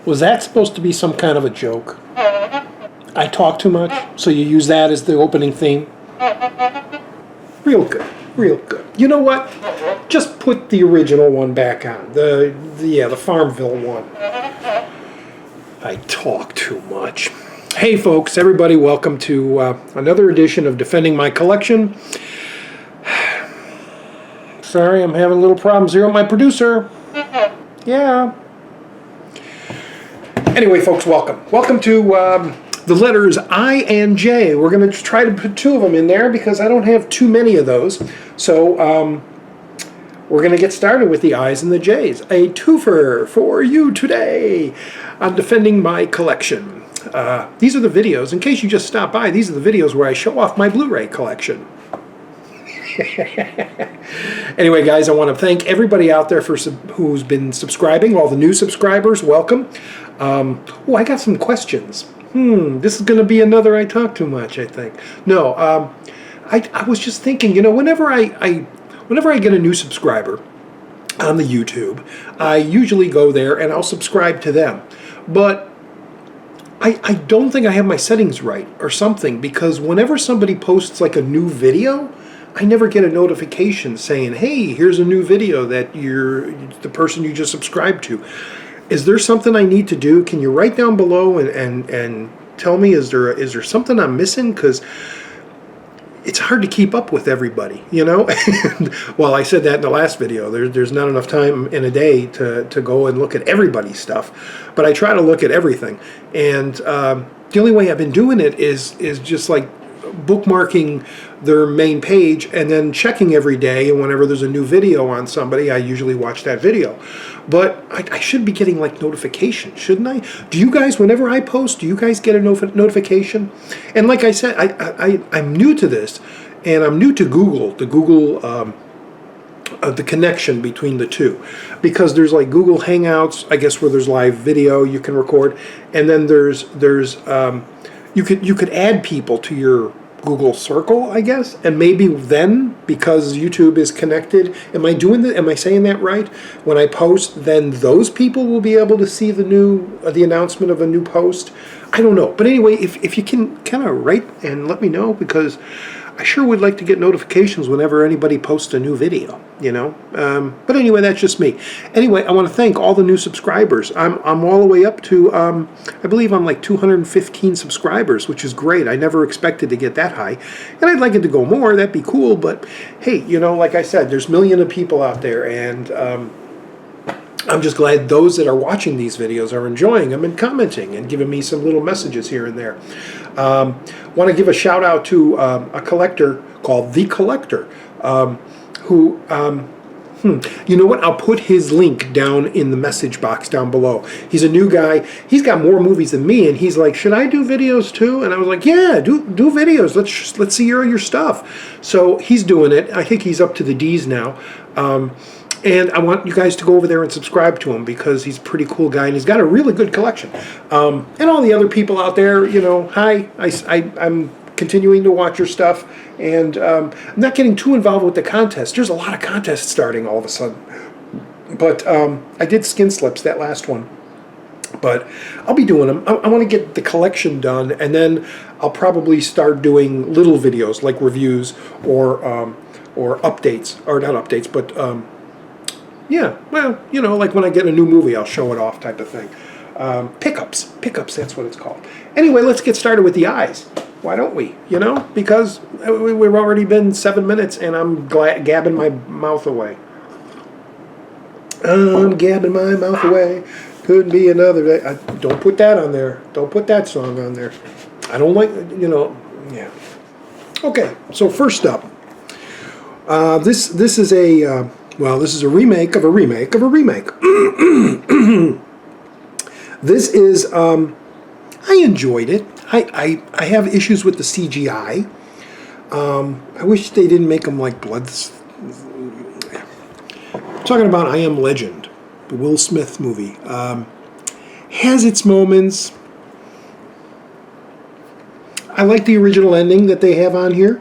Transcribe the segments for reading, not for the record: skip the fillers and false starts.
Was that supposed to be some kind of a joke? I talk too much, so you use that as the opening theme? Real good, real good. You know what? Just put the original one back on. The Farmville one. I talk too much. Hey folks, everybody, welcome to another edition of Defending My Collection. Sorry, I'm having a little problems here with my producer. Yeah. Anyway, folks, welcome. Welcome to the letters I and J. We're going to try to put two of them in there because I don't have too many of those. So we're going to get started with the I's and the J's. A twofer for you today on Defending My Collection. These are the videos. In case you just stopped by, these are the videos where I show off my Blu-ray collection. Anyway, guys, I want to thank everybody out there who's been subscribing. All the new subscribers, welcome. I got some questions. This is going to be another I talk too much, I think. No, I was just thinking, you know, whenever I get a new subscriber on the YouTube, I usually go there and I'll subscribe to them. But I don't think I have my settings right or something, because whenever somebody posts like a new video, I never get a notification saying, hey, here's a new video that the person you just subscribed to. Is there something I need to do? Can you write down below and tell me, is there something I'm missing? Because it's hard to keep up with everybody, you know? Well, I said that in the last video. There's not enough time in a day to go and look at everybody's stuff. But I try to look at everything. And the only way I've been doing it is just like bookmarking their main page and then checking every day, and whenever there's a new video on somebody, I usually watch that video. But I should be getting like notifications, shouldn't I? Do you guys, whenever I post, do you guys get a notification? And like I said, I'm new to this, and I'm new to Google, the connection between the two, because there's like Google Hangouts, I guess, where there's live video you can record, and then there's you could add people to your Google Circle, I guess, and maybe then, because YouTube is connected, am I saying that right? When I post, then those people will be able to see the announcement of a new post. I don't know, but anyway, if you can kind of write and let me know, because I sure would like to get notifications whenever anybody posts a new video, you know. But anyway, that's just me. Anyway, I want to thank all the new subscribers. I'm all the way up to, I believe I'm like 215 subscribers, which is great. I never expected to get that high. And I'd like it to go more. That'd be cool. But hey, you know, like I said, there's millions of people out there, and I'm just glad those that are watching these videos are enjoying them and commenting and giving me some little messages here and there. Want to give a shout out to a collector called The Collector, who, you know what? I'll put his link down in the message box down below. He's a new guy. He's got more movies than me, and he's like, should I do videos too? And I was like, yeah, do videos. Let's see your stuff. So he's doing it. I think he's up to the D's now. And I want you guys to go over there and subscribe to him, because he's a pretty cool guy, and he's got a really good collection. And all the other people out there, you know, hi, I'm continuing to watch your stuff, and I'm not getting too involved with the contest. There's a lot of contests starting all of a sudden. But I did skin slips, that last one. But I'll be doing them. I want to get the collection done, and then I'll probably start doing little videos like reviews or updates, or not updates, but yeah, well, you know, like when I get a new movie, I'll show it off type of thing. Pickups, that's what it's called. Anyway, let's get started with the eyes. Why don't we, you know? Because we've already been 7 minutes, and I'm gabbing my mouth away. I'm gabbing my mouth away. Could be another day. Don't put that on there. Don't put that song on there. I don't like, you know, yeah. Okay, so first up, this is a... well, this is a remake of a remake of a remake. This is, I enjoyed it. I have issues with the CGI. I wish they didn't make them like blood. Talking about I Am Legend, the Will Smith movie. Has its moments. I like the original ending that they have on here.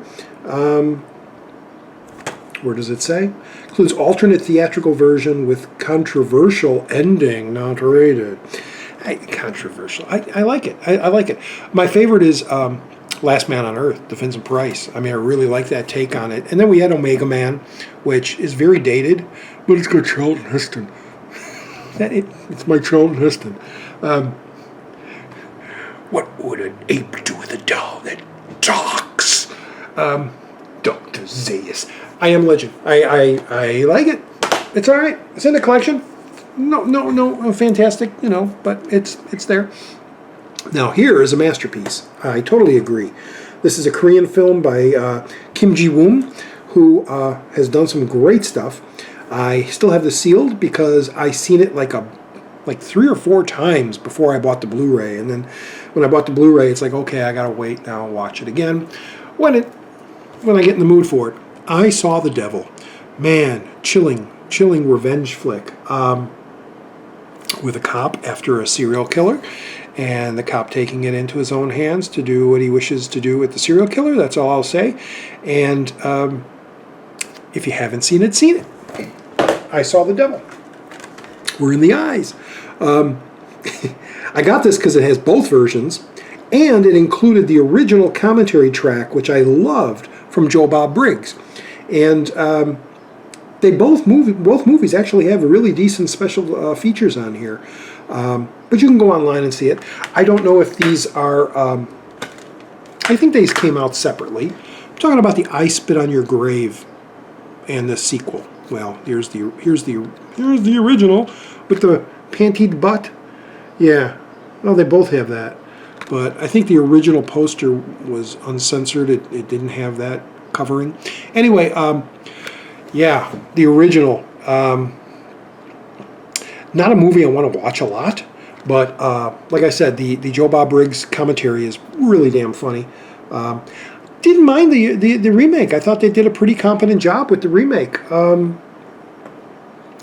Where does it say? Includes alternate theatrical version with controversial ending, not rated. Controversial. I like it. I like it. My favorite is Last Man on Earth, the Vincent Price. I mean, I really like that take on it. And then we had Omega Man, which is very dated, but it's got Charlton Heston. It's my Charlton Heston. What would an ape do with a doll that talks? Dr. Zaius. I Am Legend. I like it. It's all right. It's in the collection. No, fantastic, but it's there. Now here is a masterpiece. I totally agree. This is a Korean film by Kim Ji-woon, who has done some great stuff. I still have this sealed because I seen it like 3 or 4 times before I bought the Blu-ray, and then when I bought the Blu-ray, it's like, okay, I gotta wait now and watch it again when I get in the mood for it. I Saw the Devil. Man, chilling revenge flick. With a cop after a serial killer, and the cop taking it into his own hands to do what he wishes to do with the serial killer. That's all I'll say. And if you haven't seen it, I Saw the Devil. We're in the eyes. I got this because it has both versions, and it included the original commentary track, which I loved, from Joe Bob Briggs. And both movies actually have really decent special features on here. But you can go online and see it. I don't know if these are... I think these came out separately. I'm talking about the I Spit on Your Grave and the sequel. Well, here's the original with the pantied butt. Yeah. Well, they both have that. But I think the original poster was uncensored. It didn't have that covering. Anyway, yeah, the original. Not a movie I want to watch a lot, but like I said, the Joe Bob Briggs commentary is really damn funny. Didn't mind the remake. I thought they did a pretty competent job with the remake.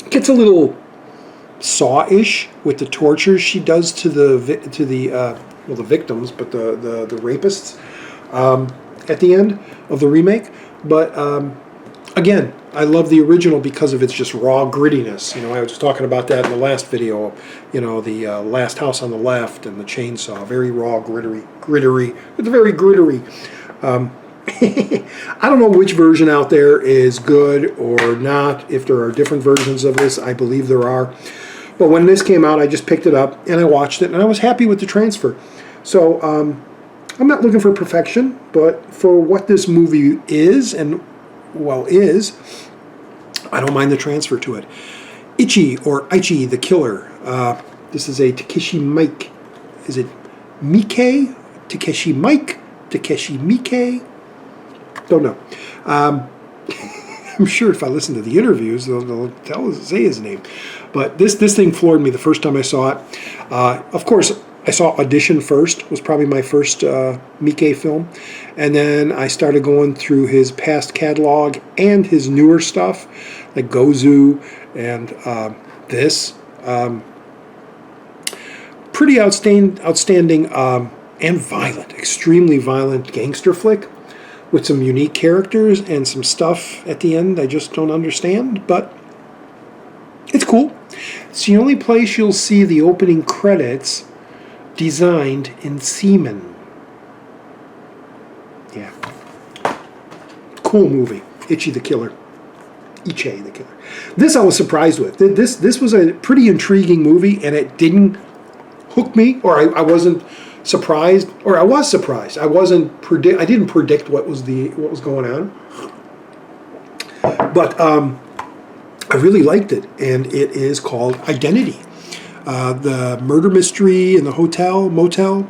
Gets a little Saw-ish with the torture she does to the victims, but the rapists at the end of the remake. But again, I love the original because of its just raw grittiness. I was talking about that in the last video. The last house on the left and the chainsaw, very raw, grittery. It's very grittery. I don't know which version out there is good or not. If there are different versions of this, I believe there are. But when this came out, I just picked it up and I watched it, and I was happy with the transfer. So I'm not looking for perfection, but for what this movie is, I don't mind the transfer to it. Ichi the Killer. This is a Takeshi Miike. Is it Miike? Takeshi Miike? Takeshi Miike? Don't know. I'm sure if I listen to the interviews, they'll say his name. But this thing floored me the first time I saw it. Of course, I saw Audition first. Was probably my first Miike film. And then I started going through his past catalog and his newer stuff, like Gozu and this. Pretty outstanding and violent, extremely violent gangster flick with some unique characters and some stuff at the end I just don't understand, but it's cool. It's the only place you'll see the opening credits designed in semen. Yeah. Cool movie. Ichi the Killer. This I was surprised with. This was a pretty intriguing movie, and it didn't hook me, or I wasn't surprised, or I was surprised. I didn't predict what was going on. But I really liked it, and it is called Identity. The murder mystery in the motel,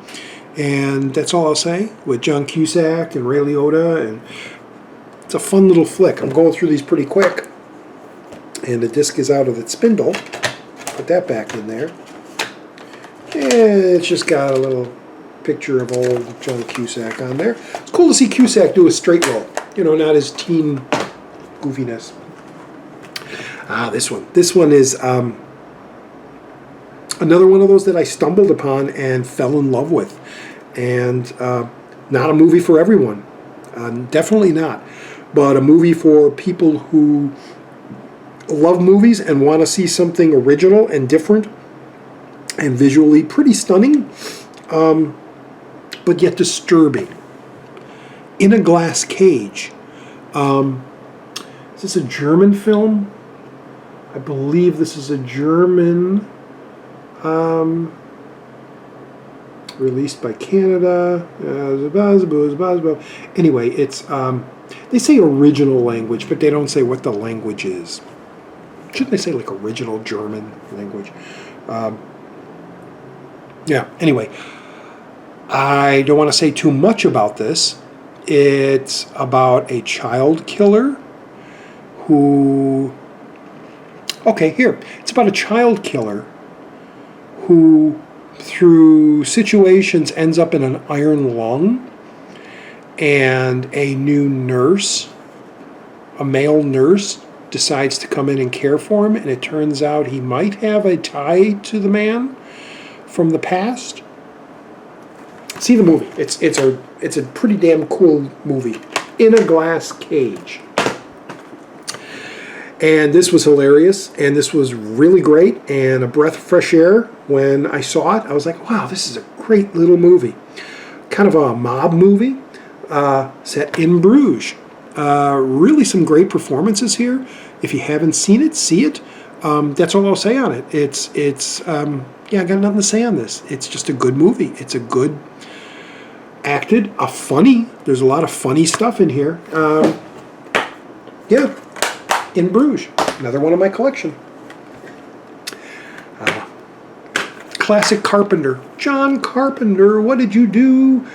and that's all I'll say, with John Cusack and Ray Liotta, and it's a fun little flick. I'm going through these pretty quick, and the disc is out of its spindle. Put that back in there. And it's just got a little picture of old John Cusack on there. It's cool to see Cusack do a straight roll, not his teen goofiness. This one. This one is another one of those that I stumbled upon and fell in love with. And not a movie for everyone. Definitely not. But a movie for people who love movies and want to see something original and different and visually pretty stunning, but yet disturbing. In a Glass Cage. Is this a German film? I believe this is a German, released by Canada. Anyway, it's, they say original language, but they don't say what the language is. Shouldn't they say like original German language? Yeah, anyway, I don't want to say too much about this. It's about a child killer who... Okay, here. It's about a child killer who, through situations, ends up in an iron lung, and a new nurse, a male nurse, decides to come in and care for him, and it turns out he might have a tie to the man from the past. See the movie. It's a pretty damn cool movie. In a Glass Cage. And this was hilarious, and this was really great, and a breath of fresh air. When I saw it, I was like, wow, this is a great little movie. Kind of a mob movie, set in Bruges. Really some great performances here. If you haven't seen it, see it. That's all I'll say on it. Yeah, I got nothing to say on this. It's just a good movie. It's a good acted, there's a lot of funny stuff in here. Yeah, in Bruges. Another one in my collection. Classic Carpenter. John Carpenter, what did you do?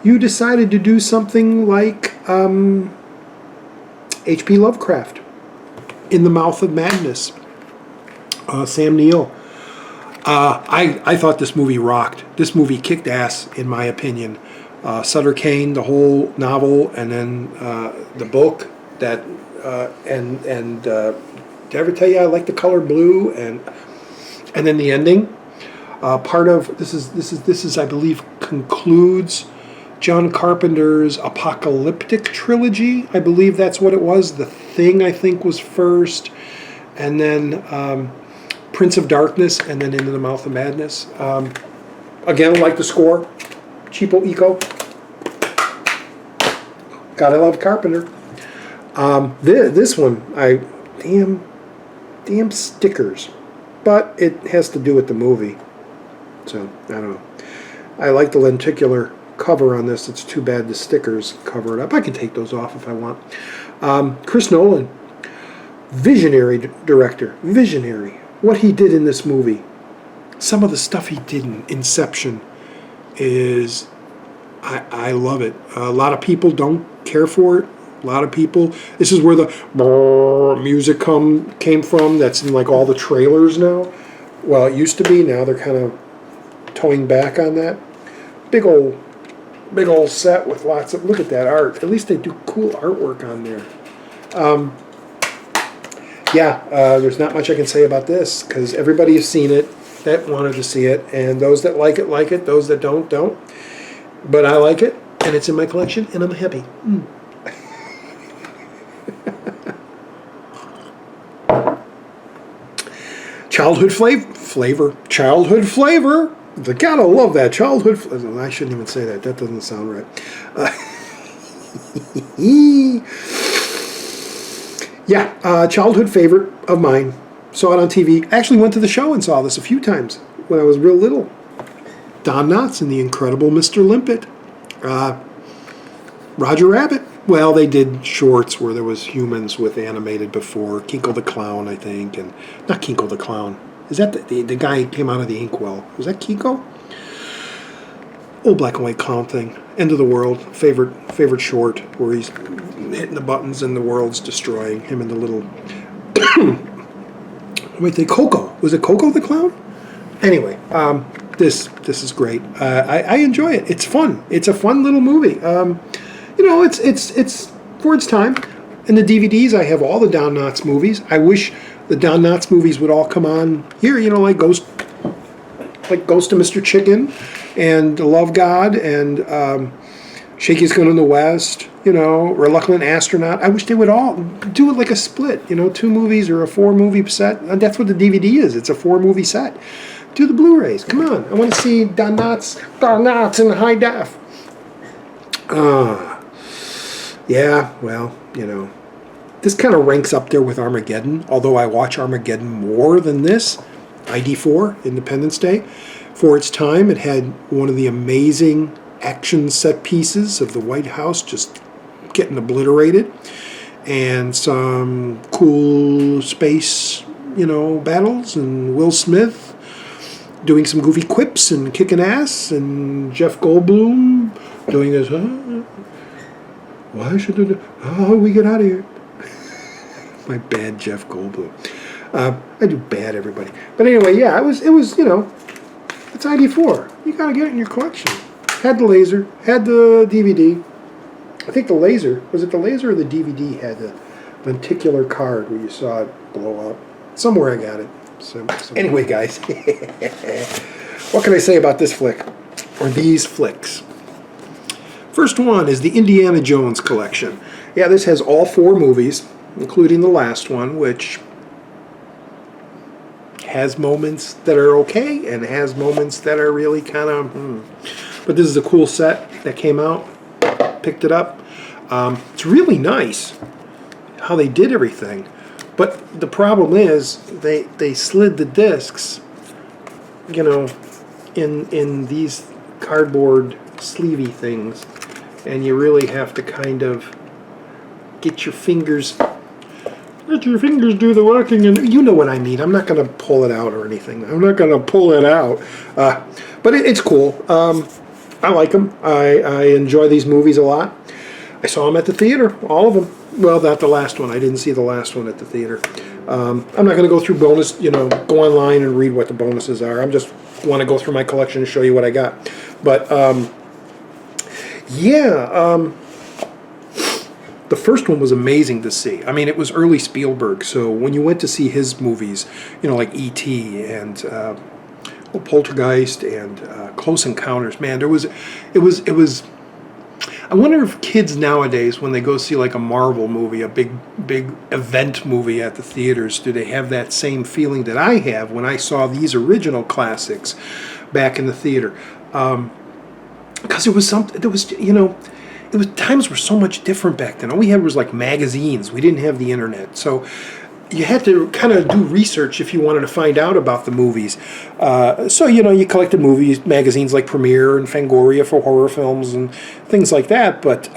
You decided to do something like H.P. Lovecraft. In the Mouth of Madness. Sam Neill. I thought this movie rocked. This movie kicked ass, in my opinion. Sutter Kane, the whole novel, and then the book. That and did I ever tell you I like the color blue? And then the ending. Part of this is I believe concludes John Carpenter's apocalyptic trilogy. I believe that's what it was. The Thing, I think, was first, and then Prince of Darkness, and then Into the Mouth of Madness. Again, I like the score. Cheapo-Eco. Gotta love Carpenter. This one, damn stickers. But it has to do with the movie. So, I don't know. I like the lenticular cover on this. It's too bad the stickers cover it up. I can take those off if I want. Chris Nolan, visionary director. Visionary. What he did in this movie, some of the stuff he did in Inception is, I love it. A lot of people don't care for it. A lot of people, this is where the music came from. That's in like all the trailers now. Well, it used to be. Now they're kind of toeing back on that. Big old set with lots of, look at that art. At least they do cool artwork on there. There's not much I can say about this because everybody has seen it that wanted to see it, and those that like it, those that don't. But I like it, and it's in my collection, and I'm happy. Childhood flavor. Childhood flavor. I gotta love that. Childhood flavor. I shouldn't even say that. That doesn't sound right. Childhood favorite of mine. Saw it on TV. Actually went to the show and saw this a few times when I was real little. Don Knotts and the Incredible Mr. Limpet. Roger Rabbit. Well, they did shorts where there was humans with animated before. Koko the Clown, I think. And not Koko the Clown. Is that the guy who came out of the inkwell? Was that Kiko? Old black and white clown thing. End of the world. Favorite short where he's hitting the buttons and the world's destroying him and the little... Koko. Was it Koko the Clown? Anyway, this is great. I enjoy it. It's fun. It's a fun little movie. It's for its time. In the DVDs, I have all the Don Knotts movies. I wish the Don Knotts movies would all come on here. Like Ghost of Mr. Chicken, and Love God, and Shakey's Gun in the West. Reluctant Astronaut. I wish they would all do it like a split. 2 movies or a 4-movie set. And that's what the DVD is. It's a 4-movie set. Do the Blu-rays. Come on. I want to see Argonauts in high def. Yeah, well, this kind of ranks up there with Armageddon, although I watch Armageddon more than this. ID4, Independence Day. For its time, it had one of the amazing action set pieces of the White House just getting obliterated, and some cool space, battles, and Will Smith doing some goofy quips and kicking ass, and Jeff Goldblum doing this, why should it, how do we get out of here? My bad Jeff Goldblum. I do bad, everybody. But anyway, yeah, it was it's ID4. You gotta get it in your collection. Had the laser, had the DVD. I think the laser, was it the laser or the DVD had the lenticular card where you saw it blow up? Somewhere I got it. So anyway, guys, what can I say about this flick, or these flicks? First one is the Indiana Jones collection. Yeah, this has all 4 movies, including the last one, which has moments that are okay and has moments that are really kind of But this is a cool set that came out. Picked it up. It's really nice how they did everything. But the problem is they slid the discs, in these cardboard sleevey things, and you really have to kind of get your fingers do the working, and you know what I mean. I'm not going to pull it out or anything. I'm not going to pull it out. But it's cool. I like them. I enjoy these movies a lot. I saw them at the theater, all of them. Well, not the last one. I didn't see the last one at the theater. I'm not going to go through bonus, go online and read what the bonuses are. I just want to go through my collection and show you what I got. But, the first one was amazing to see. I mean, it was early Spielberg, so when you went to see his movies, like E.T. and Poltergeist and Close Encounters, man, it was. I wonder if kids nowadays, when they go see like a Marvel movie, a big event movie at the theaters, do they have that same feeling that I have when I saw these original classics back in the theater? Because it was something. Times were so much different back then. All we had was like magazines. We didn't have the internet, so you had to kind of do research if you wanted to find out about the movies. So you collected movies, magazines like Premiere and Fangoria for horror films and things like that. But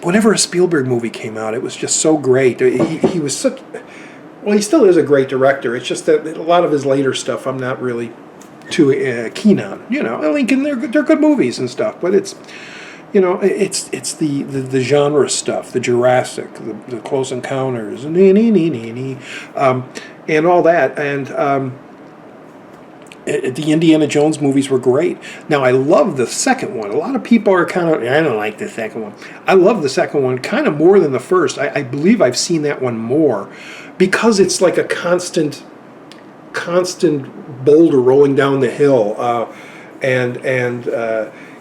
whenever a Spielberg movie came out, it was just so great. He was such. Well, he still is a great director. It's just that a lot of his later stuff I'm not really too keen on. Lincoln, they're good movies and stuff, but it's. It's the genre stuff, the Jurassic, the Close Encounters, and all that. And the Indiana Jones movies were great. Now, I love the second one. A lot of people are kind of, I don't like the second one. I love the second one kind of more than the first. I believe I've seen that one more because it's like a constant boulder rolling down the hill, and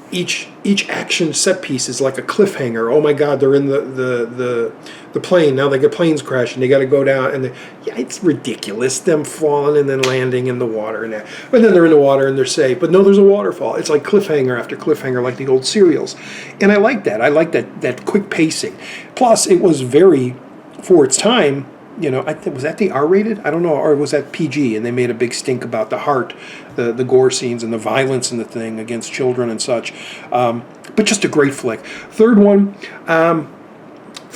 each action set piece is like a cliffhanger. Oh my God, they're in the plane. Now the plane's crashing. They got to go down, and it's ridiculous. Them falling and then landing in the water and that. But then they're in the water and they're safe. But no, there's a waterfall. It's like cliffhanger after cliffhanger, like the old serials. And I like that. I like that quick pacing. Plus, it was very, for its time. Was that the R-rated? I don't know, or was that PG? And they made a big stink about the heart, the gore scenes, and the violence in the thing against children and such. But just a great flick. Third one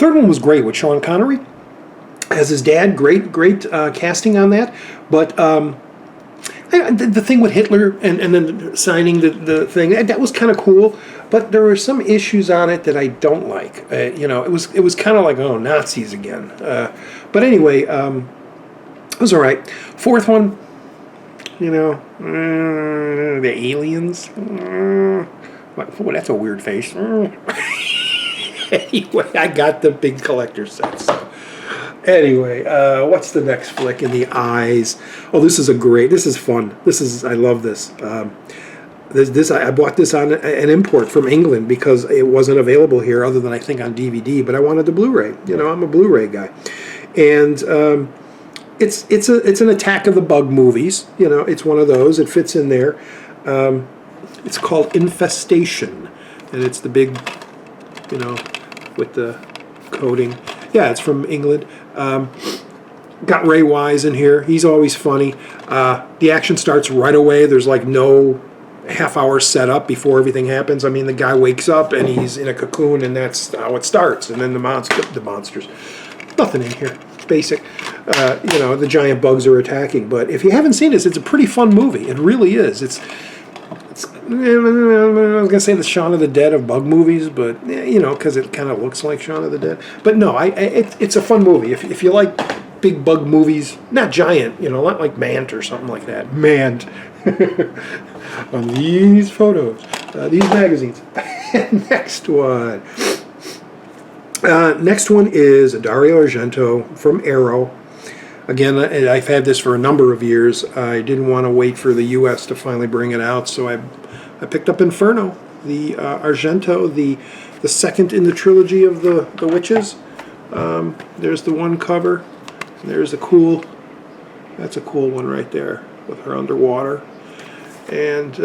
was great with Sean Connery as his dad. Great casting on that. But the thing with Hitler and then signing the thing, that was kind of cool. But there were some issues on it that I don't like. It was kind of like, oh, Nazis again. But anyway, it was all right. Fourth one, the aliens. Well, that's a weird face. Anyway, I got the big collector set. So. Anyway, what's the next flick? In the eyes. Oh, this is fun. I love this. I bought this on an import from England because it wasn't available here other than I think on DVD, but I wanted the Blu-ray. I'm a Blu-ray guy. And it's an Attack of the Bug movies. You know, it's one of those. It fits in there. It's called Infestation, and it's the big, you know, with the coating. Yeah, it's from England. Got Ray Wise in here. He's always funny. The action starts right away. There's like no half-hour setup before everything happens. I mean, the guy wakes up and he's in a cocoon, and that's how it starts. And then the monsters. Nothing in here. Basic. You know, the giant bugs are attacking. But if you haven't seen this, it's a pretty fun movie. It really is. It's I was gonna say the Shaun of the Dead of bug movies, but you know, because it kind of looks like Shaun of the Dead. But no, it's a fun movie. If you like big bug movies, not giant, you know, not like Mant or something like that. Mant on these photos, these magazines. Next one. Next one is Dario Argento from Arrow. Again, I've had this for a number of years. I didn't want to wait for the U.S. to finally bring it out, so I picked up Inferno, the Argento, the second in the trilogy of the witches. There's the one cover. There's that's a cool one right there with her underwater. And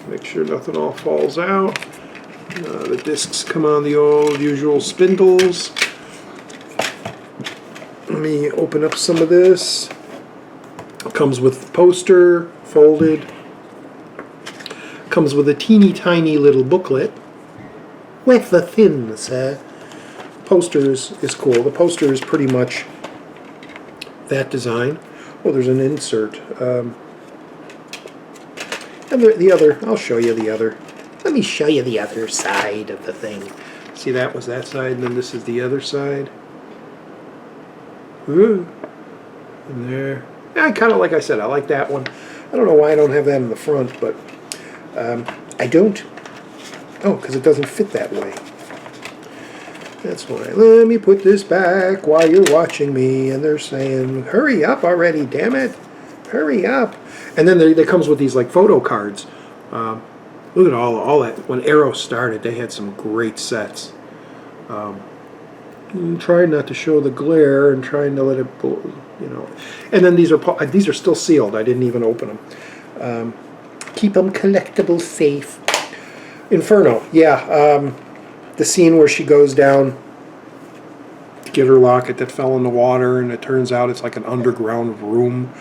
make sure nothing all falls out. The discs come on the old usual spindles. Let me open up some of this. It comes with poster, folded. Comes with a teeny tiny little booklet. With the thin, sir. Poster is cool. The poster is pretty much that design. Oh, there's an insert. And the other, I'll show you the other. Let me show you the other side of the thing. See, that was that side, and then this is the other side. Ooh. And there. Yeah, kind of like I said, I like that one. I don't know why I don't have that in the front, but I don't. Oh, because it doesn't fit that way. That's why. Let me put this back while you're watching me. And they're saying, hurry up already, damn it. Hurry up. And then they comes with these like photo cards. Look at all that. When Arrow started, they had some great sets. Trying not to show the glare and trying to let it, you know. And then these are still sealed. I didn't even open them. Keep them collectible safe. Inferno, yeah. The scene where she goes down to get her locket that fell in the water, and it turns out it's like an underground room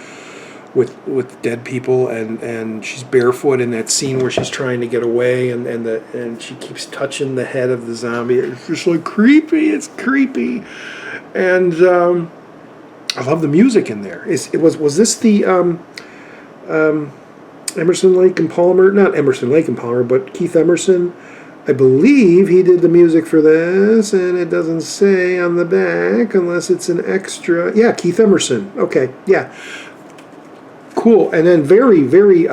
with dead people, and she's barefoot in that scene where she's trying to get away, and she keeps touching the head of the zombie. It's just like creepy. It's creepy, and I love the music in there. Was this the Emerson, Lake and Palmer? Not Emerson, Lake and Palmer, but Keith Emerson. I believe he did the music for this, and it doesn't say on the back unless it's an extra. Yeah, Keith Emerson. Okay, yeah. Cool. And then very, very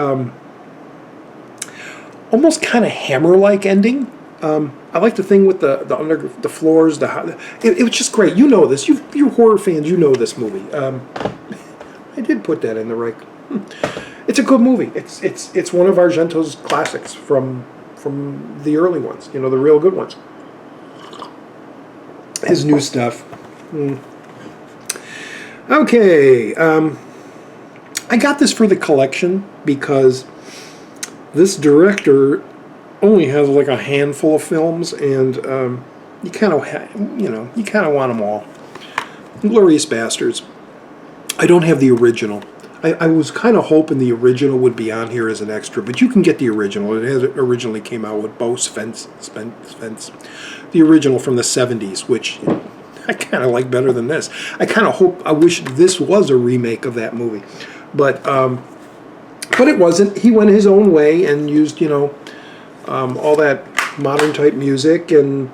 almost kind of Hammer-like ending. I like the thing with the floors. It was just great. You know this. You horror fans, you know this movie. I did put that in the right. It's a good movie. It's one of Argento's classics from the early ones. You know, the real good ones. His new stuff. Okay. I got this for the collection because this director only has like a handful of films, and you kind of want them all. Glorious Bastards. I don't have the original. I was kind of hoping the original would be on here as an extra, but you can get the original. It originally came out with Bo Spence, the original from the 70s, which I kind of like better than this. I wish this was a remake of that movie. But it wasn't. He went his own way and used, all that modern type music. And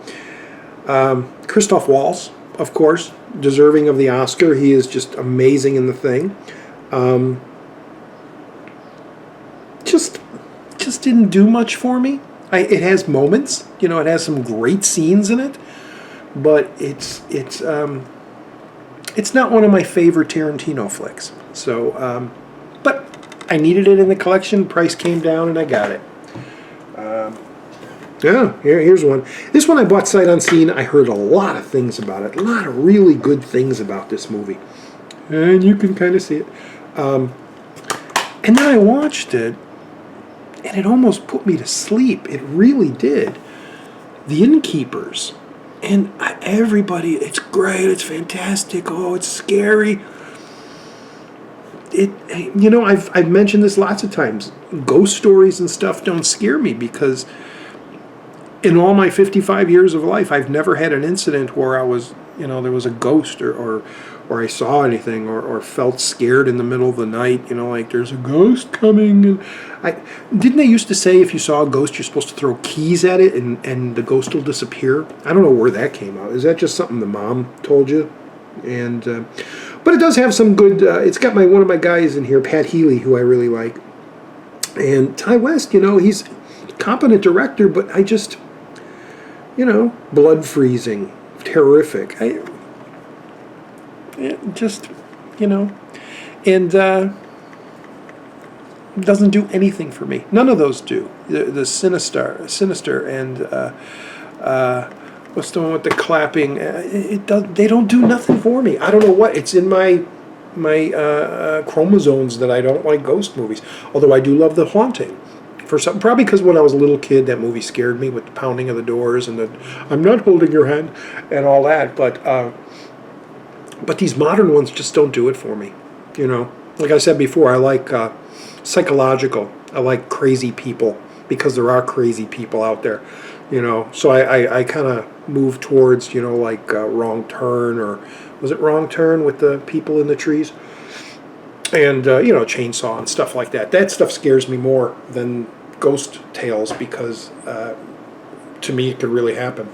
Christoph Waltz, of course, deserving of the Oscar. He is just amazing in the thing. Just didn't do much for me. It has moments. It has some great scenes in it. But it's not one of my favorite Tarantino flicks. So, but I needed it in the collection. Price came down, and I got it. Here's one. This one I bought sight unseen. I heard a lot of things about it. A lot of really good things about this movie. and you can kind of see it. And then I watched it, and it almost put me to sleep. It really did. The Innkeepers. And everybody, it's great, it's fantastic, oh, it's scary. I've mentioned this lots of times. Ghost stories and stuff don't scare me because in all my 55 years of life, I've never had an incident where I was, there was a ghost or I saw anything or felt scared in the middle of the night, like there's a ghost coming. Didn't they used to say if you saw a ghost, you're supposed to throw keys at it and the ghost will disappear? I don't know where that came out. Is that just something the mom told you? And but it does have some good, it's got one of my guys in here, Pat Healy, who I really like. And Ty West, he's a competent director, but I just, blood freezing, terrific. And doesn't do anything for me. None of those do. The Sinister, and what's the one with the clapping? They don't do nothing for me. I don't know what. It's in my chromosomes that I don't like ghost movies. Although I do love The Haunting. For something, probably because when I was a little kid, that movie scared me with the pounding of the doors and the "I'm not holding your hand" and all that. But these modern ones just don't do it for me. Like I said before, I like psychological. I like crazy people because there are crazy people out there. So I kind of move towards like Wrong Turn, or was it Wrong Turn with the people in the trees? And Chainsaw and stuff like that. That stuff scares me more than ghost tales because to me it could really happen.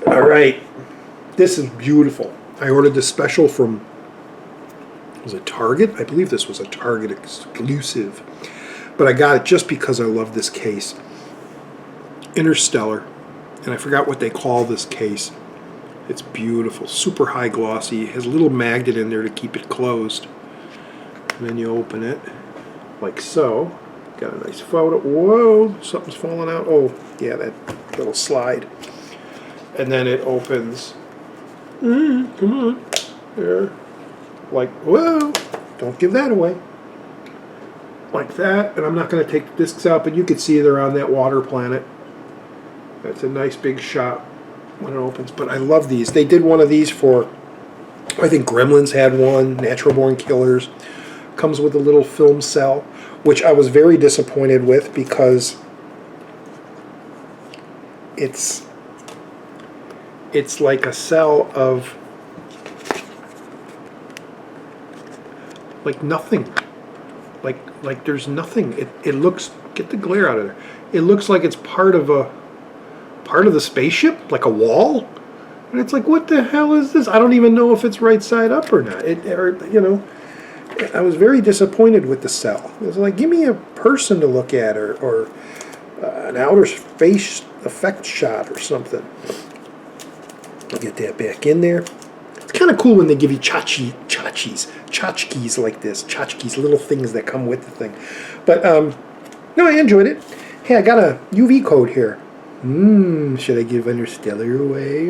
All right, this is beautiful. I ordered this special from, was it Target? I believe this was a Target exclusive, but I got it just because I love this case. Interstellar, and I forgot what they call this case. It's beautiful, super high glossy. It has a little magnet in there to keep it closed. And then you open it, like so. Got a nice photo. Whoa, something's falling out. Oh, yeah, that little slide. And then it opens. Come on. There. Like, whoa, don't give that away. Like that. And I'm not going to take the discs out, but you can see they're on that water planet. That's a nice big shot when it opens. But I love these. They did one of these for, I think Gremlins had one, Natural Born Killers. Comes with a little film cell, which I was very disappointed with because it's like a cell of like nothing. Like there's nothing. It looks, get the glare out of there. It looks like it's part of the spaceship, like a wall. And it's like, what the hell is this? I don't even know if it's right side up or not. I was very disappointed with the cell. It was like, give me a person to look at, or an outer space effect shot or something. I'll get that back in there. It's kind of cool when they give you tchotchkes like this. Tchotchkes, little things that come with the thing. But, no, I enjoyed it. Hey, I got a UV code here. Should I give Interstellar away?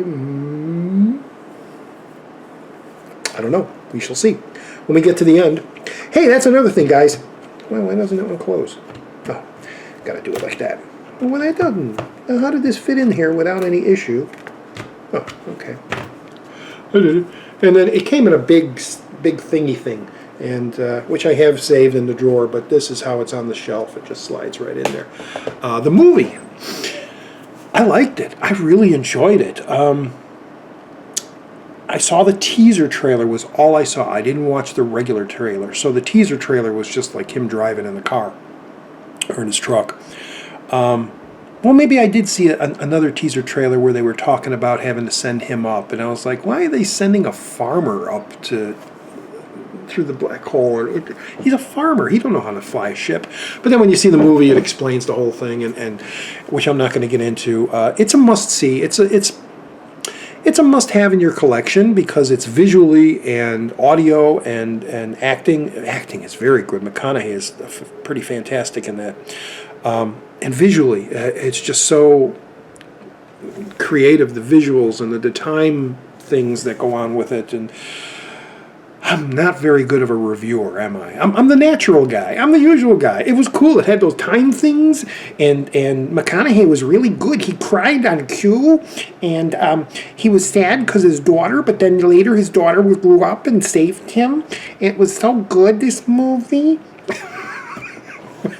I don't know. We shall see when we get to the end. Hey, that's another thing, guys. Well, why doesn't that one close? Oh, gotta do it like that. Well, that doesn't. Now, how did this fit in here without any issue? Oh, okay. I did it. And then it came in a big thingy thing, and which I have saved in the drawer, but this is how it's on the shelf. It just slides right in there. The movie. I liked it. I really enjoyed it. I saw the teaser trailer was all I saw. I didn't watch the regular trailer. So the teaser trailer was just like him driving in the car or in his truck. Well, maybe I did see another teaser trailer where they were talking about having to send him up. And I was like, why are they sending a farmer up through the black hole? He's a farmer. He don't know how to fly a ship. But then when you see the movie, it explains the whole thing, and which I'm not going to get into. It's a must-see. It's a must-have in your collection because it's visually and audio and acting. Acting is very good. McConaughey is pretty fantastic in that. And visually, it's just so creative, the visuals and the time things that go on with it, and I'm not very good of a reviewer, am I? I'm the natural guy. I'm the usual guy. It was cool. It had those time things, and McConaughey was really good. He cried on cue, and he was sad because his daughter, but then later his daughter grew up and saved him. It was so good, this movie.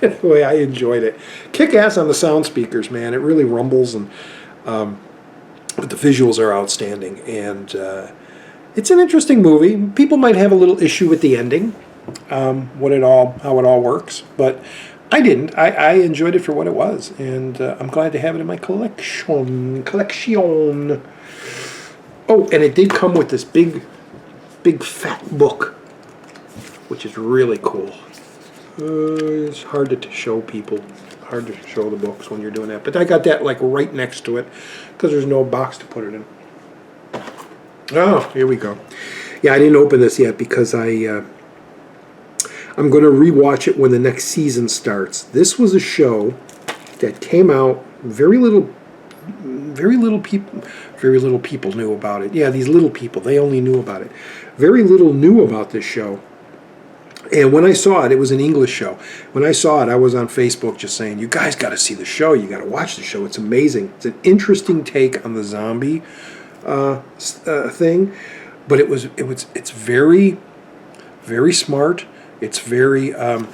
Anyway, I enjoyed it. Kick ass on the sound speakers, man. It really rumbles, and but the visuals are outstanding, and it's an interesting movie. People might have a little issue with the ending, how it all works, but I didn't. I enjoyed it for what it was, and I'm glad to have it in my collection. Oh, and it did come with this big fat book, which is really cool. It's hard to show people. Hard to show the books when you're doing that, but I got that like right next to it because there's no box to put it in. Oh, here we go. Yeah, I didn't open this yet because I'm going to rewatch it when the next season starts. This was a show that came out. Very little people knew about it. Yeah, these little people, they only knew about it. Very little knew about this show. And when I saw it, it was an English show. When I saw it, I was on Facebook just saying, "You guys got to see the show. You got to watch the show. It's amazing. It's an interesting take on the zombie thing, but it's very, very smart. It's very I'm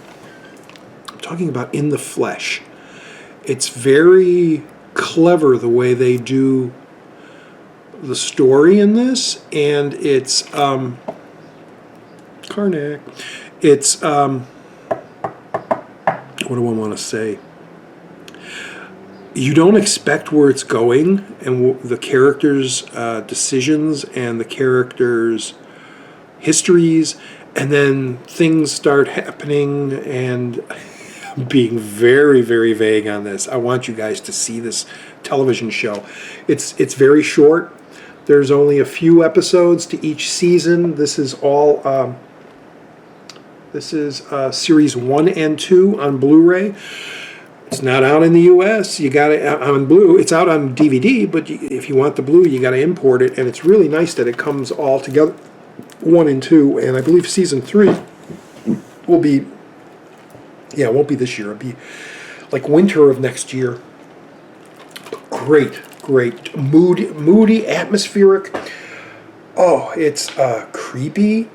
talking about in the flesh. It's very clever the way they do the story in this, and it's Karnak. It's what do I want to say? You don't expect where it's going, and the characters' decisions and the characters' histories, and then things start happening, and being very, very vague on this. I want you guys to see this television show. It's very short. There's only a few episodes to each season. This is all. This is series 1 and 2 on Blu-ray. It's not out in the U.S. You got it on Blu. It's out on DVD, but if you want the Blu, you got to import it. And it's really nice that it comes all together, 1 and 2. And I believe season 3 will be. Yeah, it won't be this year. It'll be like winter of next year. Great, moody, atmospheric. Oh, it's creepy.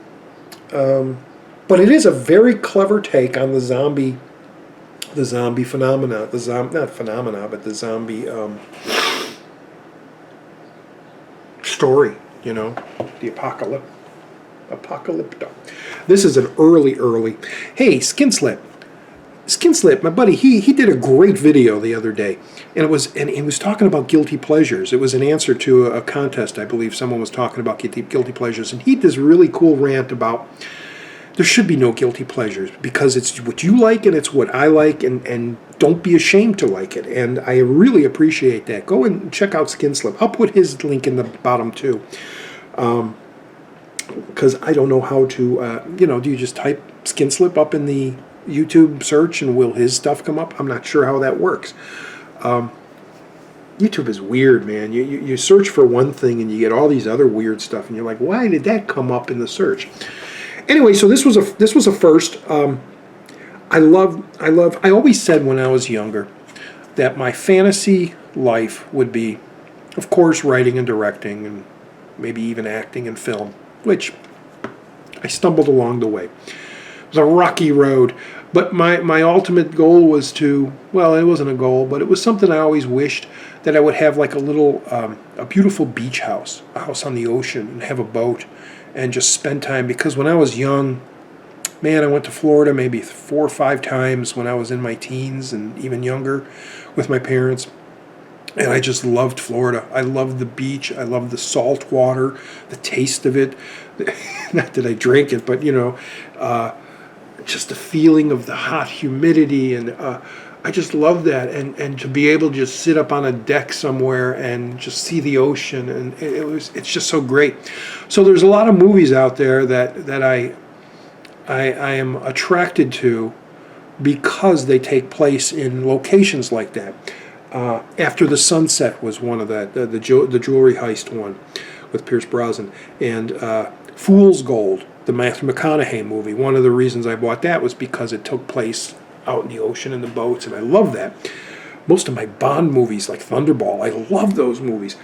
But it is a very clever take on the zombie phenomena. Not phenomena, but the zombie story. You know, the apocalypto. This is an early. Hey, Skinslip, my buddy, he did a great video the other day, and he was talking about guilty pleasures. It was an answer to a contest, I believe. Someone was talking about guilty pleasures, and he did this really cool rant about there should be no guilty pleasures because it's what you like and it's what I like, and don't be ashamed to like it. And I really appreciate that. Go and check out Skinslip. I'll put his link in the bottom too, because I don't know how to. Do you just type Skinslip up in the YouTube search and will his stuff come up? I'm not sure how that works. YouTube is weird, man. You search for one thing and you get all these other weird stuff, and you're like, why did that come up in the search? Anyway, so this was a first. I always said when I was younger that my fantasy life would be, of course, writing and directing, and maybe even acting and film, which I stumbled along the way. It was a rocky road, but my ultimate goal was to, well, it wasn't a goal, but it was something I always wished, that I would have like a beautiful beach house, a house on the ocean, and have a boat, and just spend time. Because when I was young, man, I went to Florida maybe 4 or 5 times when I was in my teens and even younger with my parents. And I just loved Florida. I loved the beach. I loved the salt water, the taste of it. Not that I drank it, but, just the feeling of the hot humidity. And I just loved that. And to be able to just sit up on a deck somewhere and just see the ocean. And it's just so great. So there's a lot of movies out there that I am attracted to because they take place in locations like that. After the Sunset was one of that, the jewelry heist one, with Pierce Brosnan, and Fool's Gold, the Matthew McConaughey movie. One of the reasons I bought that was because it took place out in the ocean in the boats, and I love that. Most of my Bond movies, like Thunderball, I love those movies.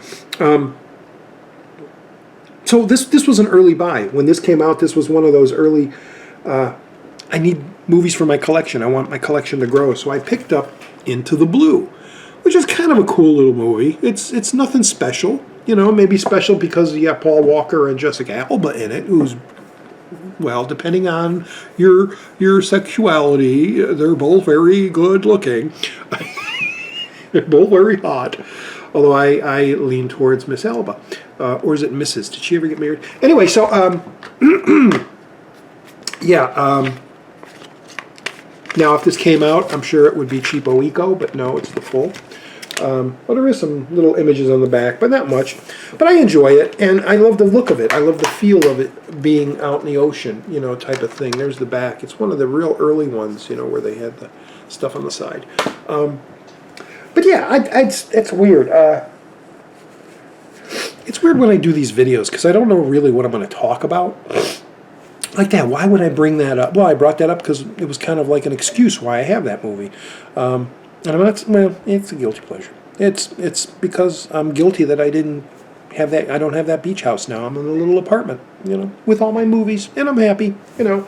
So this was an early buy. When this came out, this was one of those early, I need movies for my collection. I want my collection to grow. So I picked up Into the Blue, which is kind of a cool little movie. It's nothing special. You know, maybe special because you got Paul Walker and Jessica Alba in it, who's, well, depending on your sexuality, they're both very good looking. They're both very hot. Although I lean towards Miss Alba. Or is it Mrs.? Did she ever get married? Anyway, so, yeah. Now, if this came out, I'm sure it would be Cheapo-Eco, but no, it's the full. Well, there is some little images on the back, but not much. But I enjoy it, and I love the look of it. I love the feel of it being out in the ocean, you know, type of thing. There's the back. It's one of the real early ones, you know, where they had the stuff on the side. But yeah, it's weird. It's weird when I do these videos, because I don't know really what I'm going to talk about. Like that, why would I bring that up? Well, I brought that up because it was kind of like an excuse why I have that movie. And I'm not, well, it's a guilty pleasure. It's because I'm guilty that I didn't have that, I don't have that beach house now. I'm in a little apartment, you know, with all my movies, and I'm happy, you know.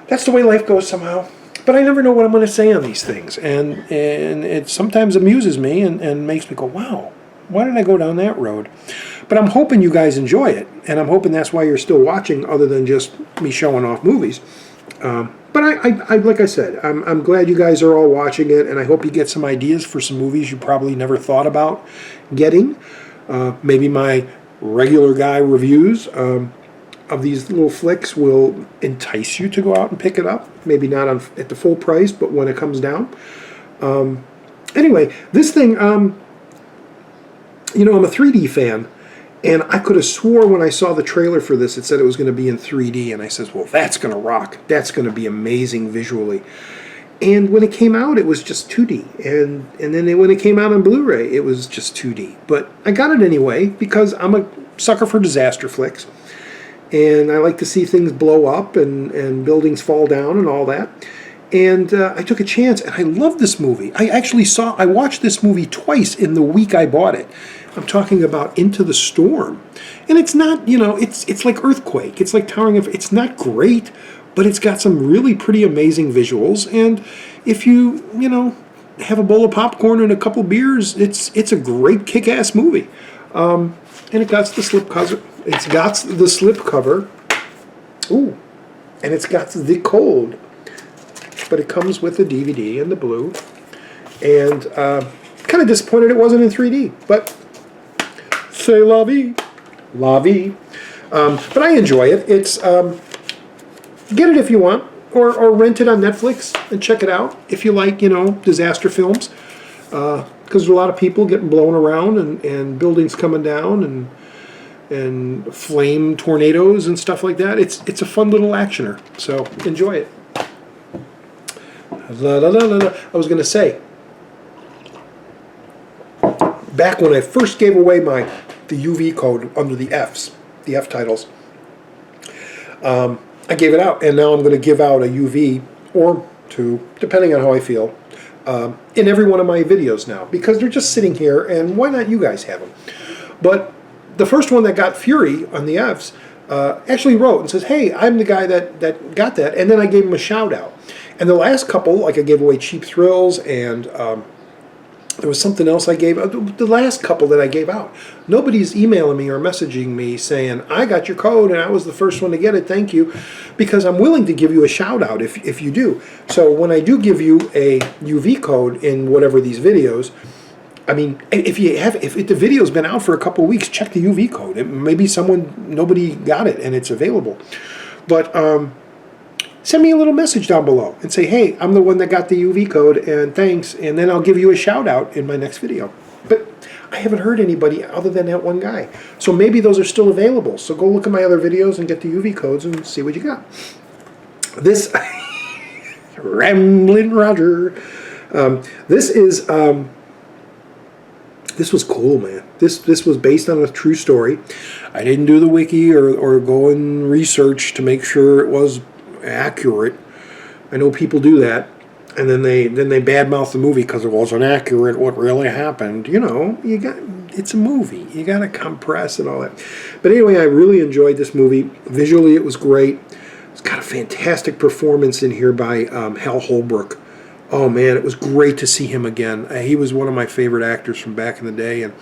That's the way life goes somehow. But I never know what I'm going to say on these things. And it sometimes amuses me and makes me go, wow, why did I go down that road? But I'm hoping you guys enjoy it, and I'm hoping that's why you're still watching, other than just me showing off movies. But I like I said, I'm glad you guys are all watching it, and I hope you get some ideas for some movies you probably never thought about getting. Maybe my regular guy reviews of these little flicks will entice you to go out and pick it up. Maybe not at the full price, but when it comes down. Anyway, this thing, you know, I'm a 3D fan. And I could have swore when I saw the trailer for this, it said it was going to be in 3D. And I says, well, that's going to rock. That's going to be amazing visually. And when it came out, it was just 2D. And then when it came out on Blu-ray, it was just 2D. But I got it anyway because I'm a sucker for disaster flicks. And I like to see things blow up and buildings fall down and all that. And I took a chance, and I love this movie. I watched this movie twice in the week I bought it. I'm talking about Into the Storm. And it's not, you know, it's like Earthquake. It's like Towering. It's not great, but it's got some really pretty amazing visuals. And if you know, have a bowl of popcorn and a couple beers, it's a great kick-ass movie. And it got the slip cover. It's got the slip cover. Ooh. And it's got the code. But it comes with the DVD and the blue. And kind of disappointed it wasn't in 3D. But c'est la vie. La vie. But I enjoy it. It's get it if you want. Or rent it on Netflix and check it out. If you like, you know, disaster films. Because there's a lot of people getting blown around and buildings coming down and flame tornadoes and stuff like that. It's a fun little actioner. So enjoy it. La, la, la, la, la. I was going to say, back when I first gave away the UV code under the Fs, the F titles, I gave it out, and now I'm going to give out a UV or two, depending on how I feel, in every one of my videos now, because they're just sitting here, and why not you guys have them? But the first one that got Fury on the Fs actually wrote and says, hey, I'm the guy that got that, and then I gave him a shout out. And the last couple, like I gave away Cheap Thrills, and there was something else I gave. The last couple that I gave out, nobody's emailing me or messaging me saying, I got your code and I was the first one to get it, thank you, because I'm willing to give you a shout out if you do. So when I do give you a UV code in whatever these videos, I mean, if the video's been out for a couple of weeks, check the UV code. Maybe nobody got it and it's available. But send me a little message down below and say, hey, I'm the one that got the UV code and thanks, and then I'll give you a shout out in my next video. But I haven't heard anybody other than that one guy. So maybe those are still available. So go look at my other videos and get the UV codes and see what you got. This, Ramblin' Roger, this is This was cool, man. This was based on a true story. I didn't do the wiki or go and research to make sure it was accurate. I know people do that, and then they badmouth the movie because it wasn't accurate. What really happened? You know, it's a movie. You got to compress and all that. But anyway, I really enjoyed this movie. Visually, it was great. It's got a fantastic performance in here by Hal Holbrook. Oh man, it was great to see him again. He was one of my favorite actors from back in the day, and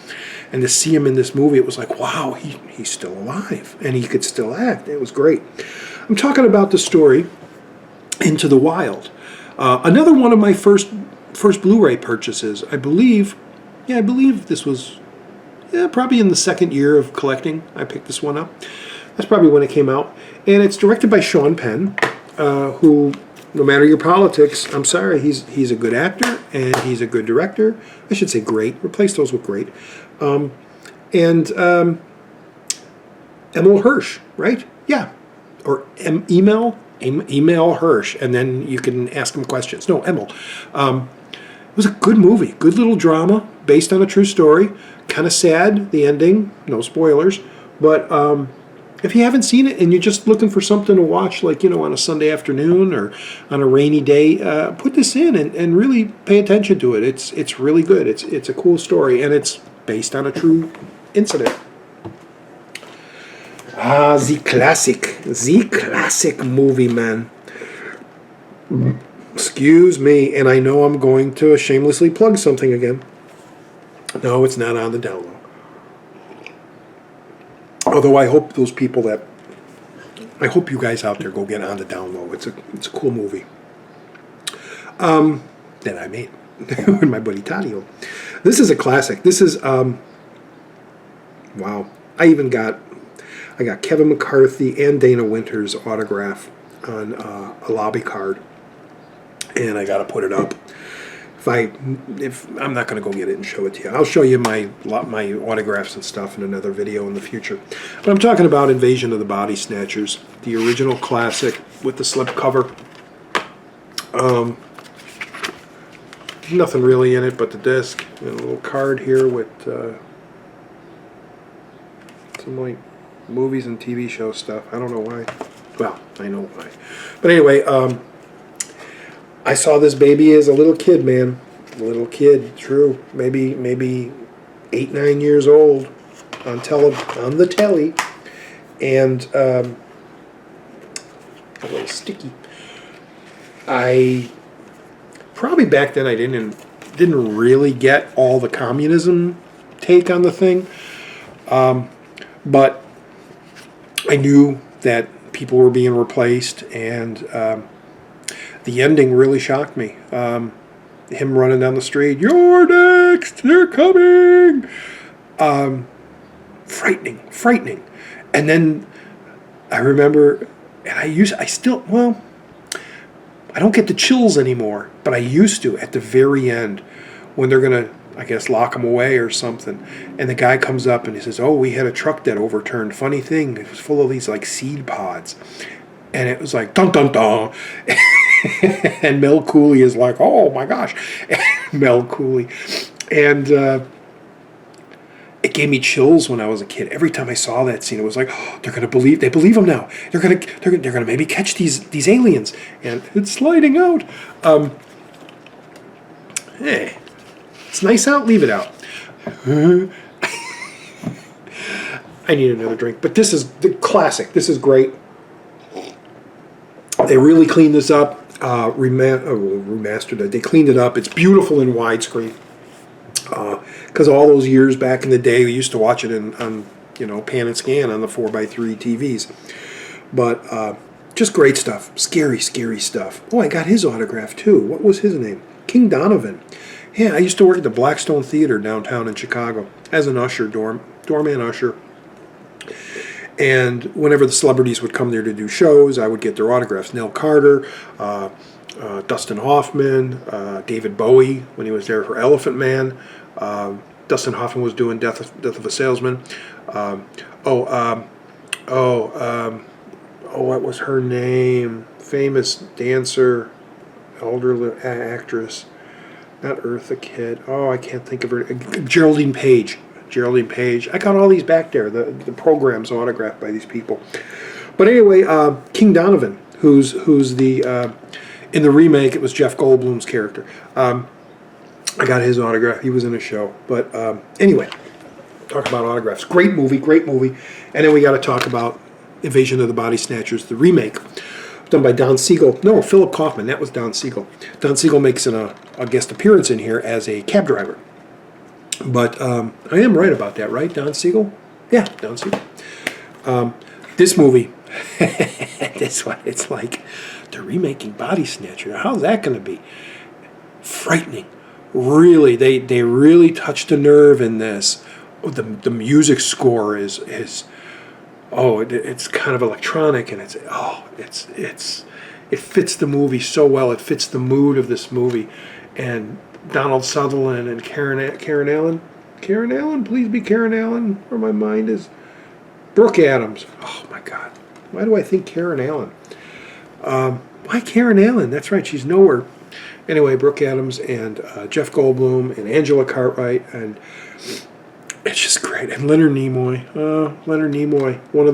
to see him in this movie, it was like, wow, he's still alive, and he could still act. It was great. I'm talking about the story Into the Wild. Another one of my first Blu-ray purchases. I believe this was probably in the second year of collecting. I picked this one up. That's probably when it came out, and it's directed by Sean Penn, who, no matter your politics, I'm sorry, he's a good actor and he's a good director. I should say great. Replace those with great. And Emil Hirsch, right? Yeah, or email Hirsch, and then you can ask him questions. No, Emil. It was a good movie, good little drama based on a true story. Kind of sad, the ending. No spoilers, but if you haven't seen it and you're just looking for something to watch, like, you know, on a Sunday afternoon or on a rainy day, put this in and really pay attention to it. It's really good. It's a cool story, and it's based on a true incident. The classic movie, man. Excuse me, and I know I'm going to shamelessly plug something again. No, it's not on the download. Although I hope I hope you guys out there go get on the download. It's a cool movie that I made with my buddy Tadio. This is a classic. This is wow. I got Kevin McCarthy and Dana Winters' autograph on a lobby card, and I got to put it up. If I'm not going to go get it and show it to you, I'll show you my autographs and stuff in another video in the future. But I'm talking about Invasion of the Body Snatchers, the original classic with the slipcover. Nothing really in it but the disc and a little card here with some like movies and TV show stuff. I don't know why. Well, I know why. But anyway, I saw this baby as a little kid, man. A little kid, true. Maybe 8, 9 years old on the telly. And a little sticky. I probably back then I didn't really get all the communism take on the thing. But I knew that people were being replaced, and the ending really shocked me. Him running down the street, "You're next, they're coming!" Frightening. And then I remember, and I don't get the chills anymore, but I used to at the very end when they're going to, I guess, lock him away or something. And the guy comes up and he says, "Oh, we had a truck that overturned. Funny thing, it was full of these like seed pods." And it was like, dun dun dun. And Mel Cooley is like, "Oh my gosh." Mel Cooley. And it gave me chills when I was a kid. Every time I saw that scene, it was like, oh, they believe him now. They're gonna maybe catch these aliens. And it's sliding out. Hey, it's nice out, leave it out. I need another drink. But this is the classic. This is great. They really cleaned this up. Remastered it. They cleaned it up. It's beautiful in widescreen. Because all those years back in the day, we used to watch it on pan and scan on the 4x3 TVs. But just great stuff. Scary stuff. Oh, I got his autograph too. What was his name? King Donovan. Yeah, I used to work at the Blackstone Theater downtown in Chicago as an usher, doorman usher. And whenever the celebrities would come there to do shows, I would get their autographs. Nell Carter, Dustin Hoffman, David Bowie when he was there for Elephant Man. Dustin Hoffman was doing Death of a Salesman. What was her name? Famous dancer, elderly actress. Not Eartha Kitt. Oh, I can't think of her. Geraldine Page. Geraldine Page. I got all these back there. The programs autographed by these people. But anyway, King Donovan, who's the in the remake, it was Jeff Goldblum's character. I got his autograph. He was in a show. But anyway, talk about autographs. Great movie, great movie. And then we got to talk about Invasion of the Body Snatchers, the remake, done by Don Siegel. No, Philip Kaufman. That was Don Siegel. Don Siegel makes a guest appearance in here as a cab driver. But I am right about that, right, Don Siegel? Yeah, Don Siegel. This movie, this one, it's like they're remaking Body Snatcher. How's that going to be? Frightening. Really, they really touched a nerve in this. The music score is it's kind of electronic, and it fits the movie so well. It fits the mood of this movie, and Donald Sutherland and Karen Allen, please be Karen Allen, or my mind is Brooke Adams. Oh my God, why do I think Karen Allen? Why Karen Allen? That's right, she's nowhere. Anyway, Brooke Adams and Jeff Goldblum and Angela Cartwright, and it's just great. And Leonard Nimoy, one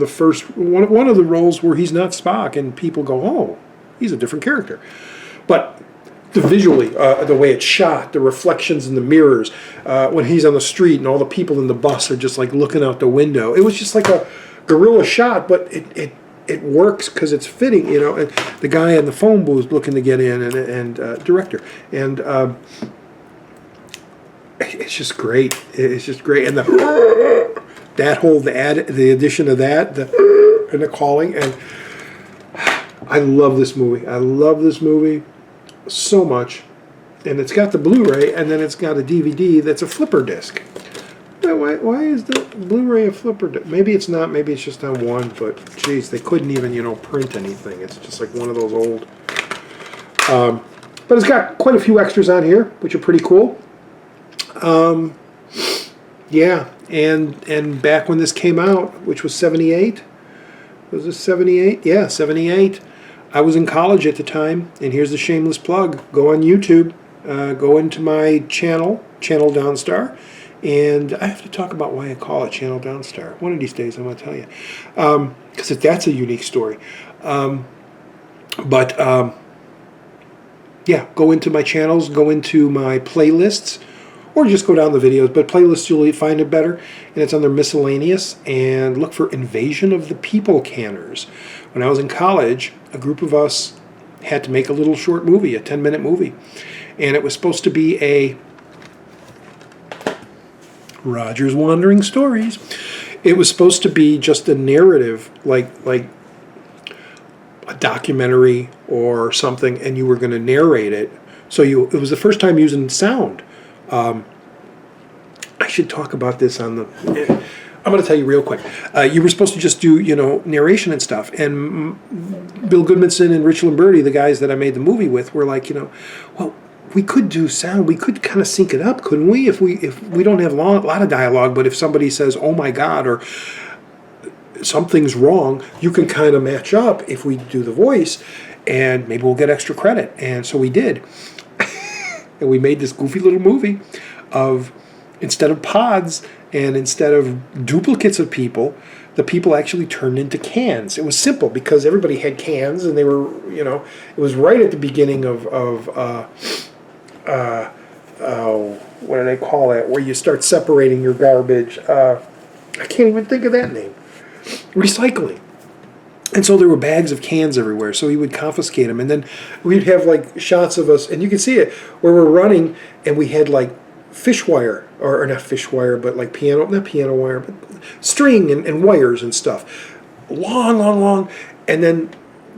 of the roles where he's not Spock, and people go, oh, he's a different character. But visually, the way it's shot, the reflections in the mirrors, when he's on the street and all the people in the bus are just like looking out the window. It was just like a guerrilla shot, but it works because it's fitting, you know. And the guy in the phone booth looking to get in, and director, and it's just great. It's just great, and the addition of that, and the calling, and I love this movie. I love this movie so much, and it's got the Blu-ray, and then it's got a DVD that's a flipper disc. Why is the Blu-ray a flipper disc? Maybe it's not. Maybe it's just on one. But geez, they couldn't even print anything. It's just like one of those old. But it's got quite a few extras on here, which are pretty cool. Yeah, and back when this came out, which was 78. Was this 78? Yeah, 78. I was in college at the time, and here's the shameless plug. Go on YouTube, go into my channel Donstar, and I have to talk about why I call it Channel Donstar. One of these days I'm going to tell you, because that's a unique story. Yeah, go into my channels, go into my playlists, or just go down the videos, but playlists you'll find it better, and it's under miscellaneous, and look for Invasion of the People Canners. When I was in college, a group of us had to make a little short movie, a 10-minute movie, and it was supposed to be a Roger's Wandering Stories. It was supposed to be just a narrative, like a documentary or something, and you were going to narrate it. So it was the first time using sound. I should talk about this on the. I'm going to tell you real quick. You were supposed to just do narration and stuff, and Bill Goodmanson and Rich Lamberti, the guys that I made the movie with, were like, well, we could do sound. We could kind of sync it up, couldn't we? If we don't have a lot of dialogue, but if somebody says, "Oh my God," or something's wrong, you can kind of match up if we do the voice, and maybe we'll get extra credit. And so we did. And we made this goofy little movie of, instead of pods and instead of duplicates of people, the people actually turned into cans. It was simple because everybody had cans, and they were, it was right at the beginning of what do they call it, where you start separating your garbage. I can't even think of that name. Recycling. And so there were bags of cans everywhere, so he would confiscate them, and then we'd have like shots of us, and you can see it, where we're running, and we had like fish wire, or not fish wire, but like not piano wire, but string and wires and stuff. Long, and then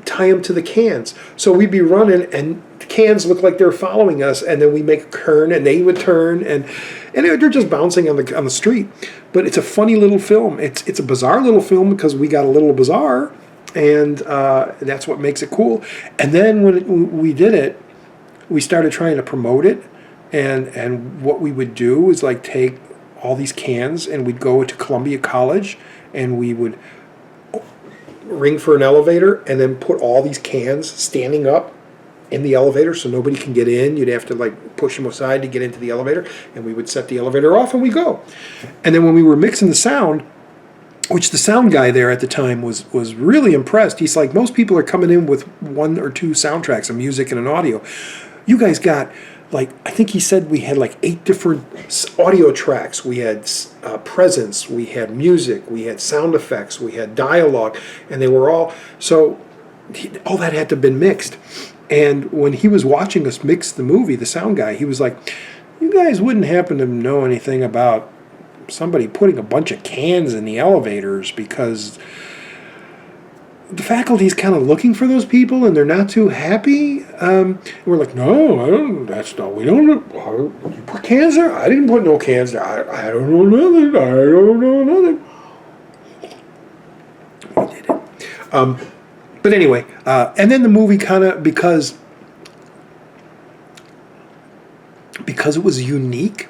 tie them to the cans. So we'd be running, and the cans look like they're following us, and then we make a turn, and they would turn, and they're just bouncing on the street. But it's a funny little film. It's a bizarre little film because we got a little bizarre, and that's what makes it cool. And then when we did it, we started trying to promote it, and what we would do is like take all these cans, and we'd go to Columbia College, and we would ring for an elevator, and then put all these cans standing up in the elevator, so nobody can get in. You'd have to like push them aside to get into the elevator, and we would set the elevator off and we go. And then when we were mixing the sound, which the sound guy there at the time was really impressed. He's like, most people are coming in with 1 or 2 soundtracks, a music and an audio. You guys got, like, I think he said we had like 8 different audio tracks. We had presence, we had music, we had sound effects, we had dialogue, and they were all, so all that had to have been mixed. And when he was watching us mix the movie, the sound guy, he was like, you guys wouldn't happen to know anything about somebody putting a bunch of cans in the elevators, because the faculty's kind of looking for those people and they're not too happy. We're like, no, I don't, that's not, we don't, you put cans there? I didn't put no cans there. I don't know nothing. I don't know nothing. We did it. But anyway, and then the movie kind of, because it was unique.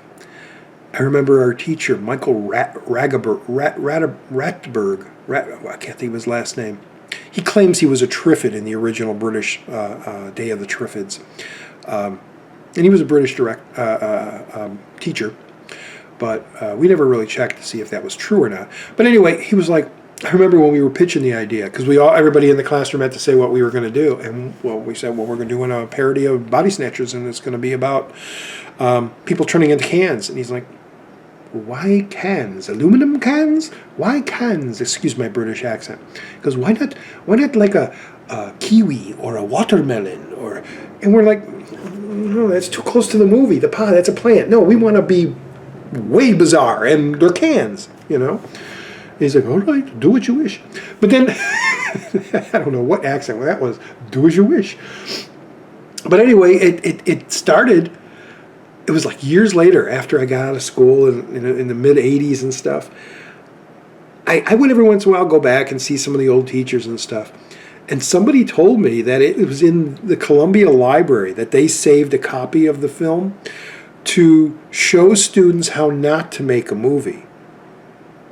I remember our teacher, Michael Ratberg, I can't think of his last name. He claims he was a Trifid in the original British Day of the Triffids. And he was a British teacher, but we never really checked to see if that was true or not. But anyway, he was like, I remember when we were pitching the idea, because everybody in the classroom had to say what we were going to do, and we said, well, we're going to do a parody of Body Snatchers, and it's going to be about people turning into cans. And he's like, why cans? Aluminum cans? Why cans? Excuse my British accent. Because why not like a kiwi or a watermelon? And we're like, no, that's too close to the movie. The pie, that's a plant. No, we want to be way bizarre, and they're cans, you know. He's like, all right, do what you wish. But then, I don't know what accent that was. Do as you wish. But anyway, it started. It was like years later, after I got out of school in the mid-'80s and stuff. I would every once in a while go back and see some of the old teachers and stuff. And somebody told me that it was in the Columbia Library that they saved a copy of the film to show students how not to make a movie.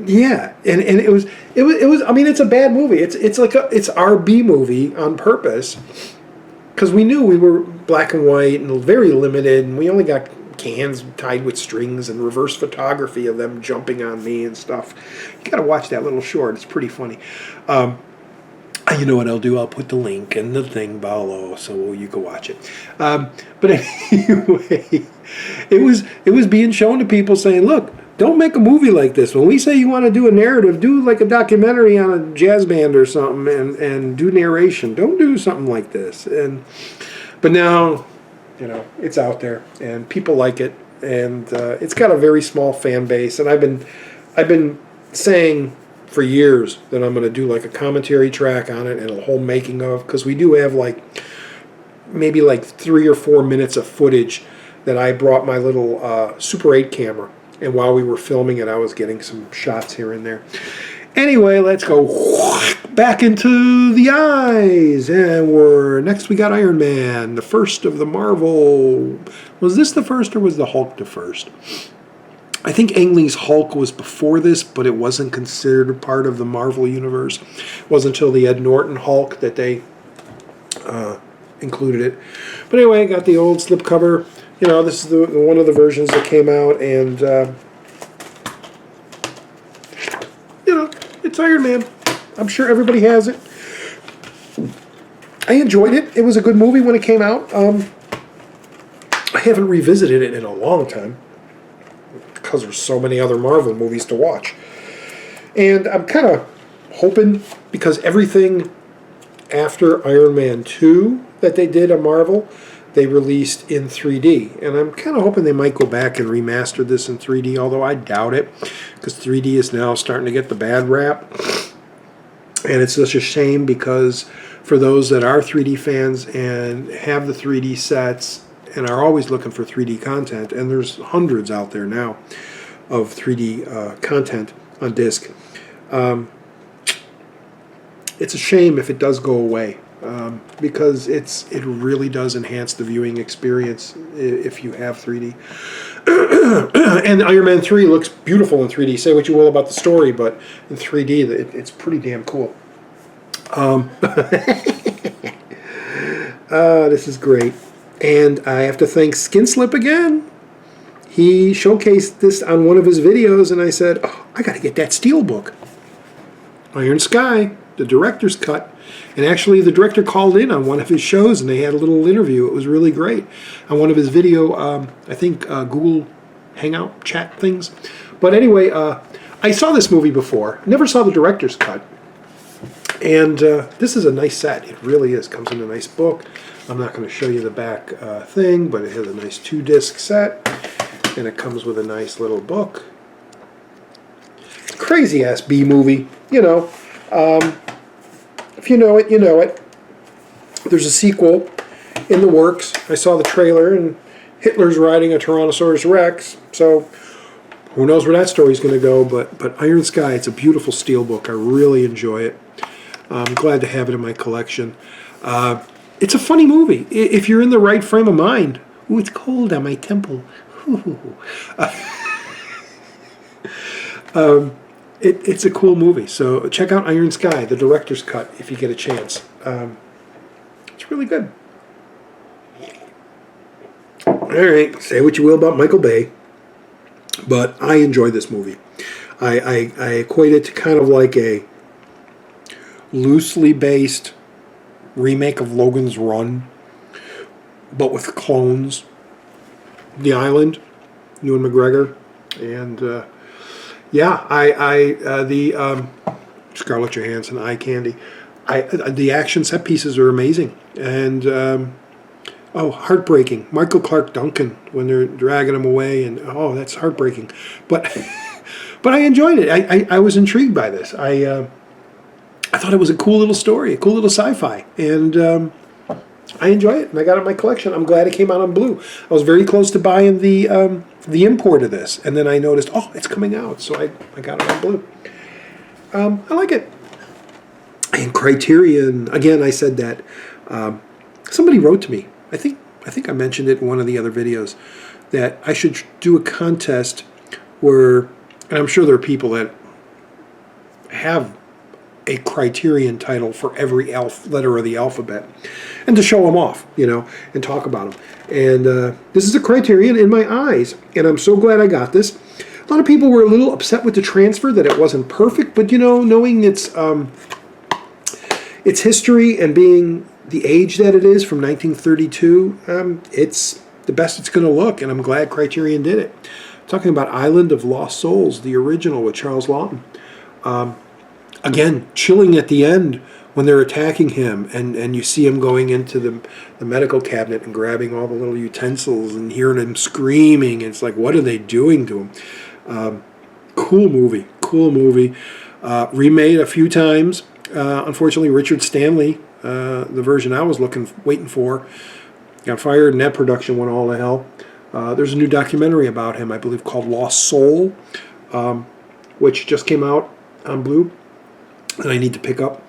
Yeah, and it was. I mean, it's a bad movie. It's our B movie on purpose, because we knew we were black and white and very limited, and we only got cans tied with strings and reverse photography of them jumping on me and stuff. You got to watch that little short. It's pretty funny. You know what I'll do? I'll put the link in the thing below so you can watch it. But anyway, it was being shown to people saying, look, don't make a movie like this. When we say you want to do a narrative, do like a documentary on a jazz band or something and do narration. Don't do something like this. But now, you know, it's out there and people like it, and it's got a very small fan base. And I've been saying for years that I'm going to do like a commentary track on it and a whole making of, because we do have maybe 3 or 4 minutes of footage that I brought my little Super 8 camera. And while we were filming it, I was getting some shots here and there. Anyway, let's go back into the eyes. And next we got Iron Man, the first of the Marvel. Was this the first or was the Hulk the first? I think Ang Lee's Hulk was before this, but it wasn't considered a part of the Marvel universe. It wasn't until the Ed Norton Hulk that they included it. But anyway, I got the old slipcover. You know, this is one of the versions that came out, and, you know, it's Iron Man. I'm sure everybody has it. I enjoyed it. It was a good movie when it came out. I haven't revisited it in a long time, because there's so many other Marvel movies to watch. And I'm kind of hoping, because everything after Iron Man 2 that they did on Marvel, they released in 3D. And I'm kind of hoping they might go back and remaster this in 3D, although I doubt it, because 3D is now starting to get the bad rap. And it's such a shame, because for those that are 3D fans and have the 3D sets and are always looking for 3D content, and there's hundreds out there now of 3D content on disc, it's a shame if it does go away. Because it really does enhance the viewing experience if you have 3D. And Iron Man 3 looks beautiful in 3D. Say what you will about the story, but in 3D, it's pretty damn cool. This is great. And I have to thank Skinslip again. He showcased this on one of his videos, and I said, oh, I got to get that Steelbook. Iron Sky, the director's cut. And actually, the director called in on one of his shows, and they had a little interview. It was really great. On one of his video, I think, Google Hangout chat things. But anyway, I saw this movie before. Never saw the director's cut. And this is a nice set. It really is. Comes in a nice book. I'm not going to show you the back thing, but it has a nice 2-disc set. And it comes with a nice little book. Crazy-ass B-movie. You know. If you know it, you know it. There's a sequel in the works. I saw the trailer, and Hitler's riding a Tyrannosaurus Rex. So who knows where that story's going to go. But Iron Sky, it's a beautiful Steelbook. I really enjoy it. I'm glad to have it in my collection. It's a funny movie. If you're in the right frame of mind. Ooh, it's cold on my temple. It's a cool movie. So check out Iron Sky, the director's cut, if you get a chance. It's really good. All right, say what you will about Michael Bay, but I enjoyed this movie. I equate it to kind of like a loosely based remake of Logan's Run, but with clones. The Island, Ewan McGregor, and yeah, the Scarlett Johansson, eye candy. The action set pieces are amazing, and heartbreaking. Michael Clark Duncan when they're dragging him away, and that's heartbreaking. But but I enjoyed it. I was intrigued by this. I thought it was a cool little story, a cool little sci-fi, and I enjoy it, and I got it in my collection. I'm glad it came out on Blue. I was very close to buying the import of this, and then I noticed, it's coming out, so I got it on Blue. I like it. And Criterion, again, I said that. Somebody wrote to me. I think I mentioned it in one of the other videos, that I should do a contest where, and I'm sure there are people that have a Criterion title for every letter of the alphabet, and to show them off, and talk about them. And this is a Criterion in my eyes, and I'm so glad I got this. A lot of people were a little upset with the transfer, that it wasn't perfect, but knowing its history and being the age that it is from 1932, it's the best it's going to look, and I'm glad Criterion did it. I'm talking about Island of Lost Souls, the original with Charles Lawton. Again, chilling at the end when they're attacking him, and you see him going into the medical cabinet and grabbing all the little utensils and hearing him screaming. It's like, what are they doing to him? Cool movie. Remade a few times. Unfortunately, Richard Stanley, the version I was waiting for, got fired, and that production went all to hell. There's a new documentary about him, I believe, called Lost Soul, which just came out on Blue. And I need to pick up.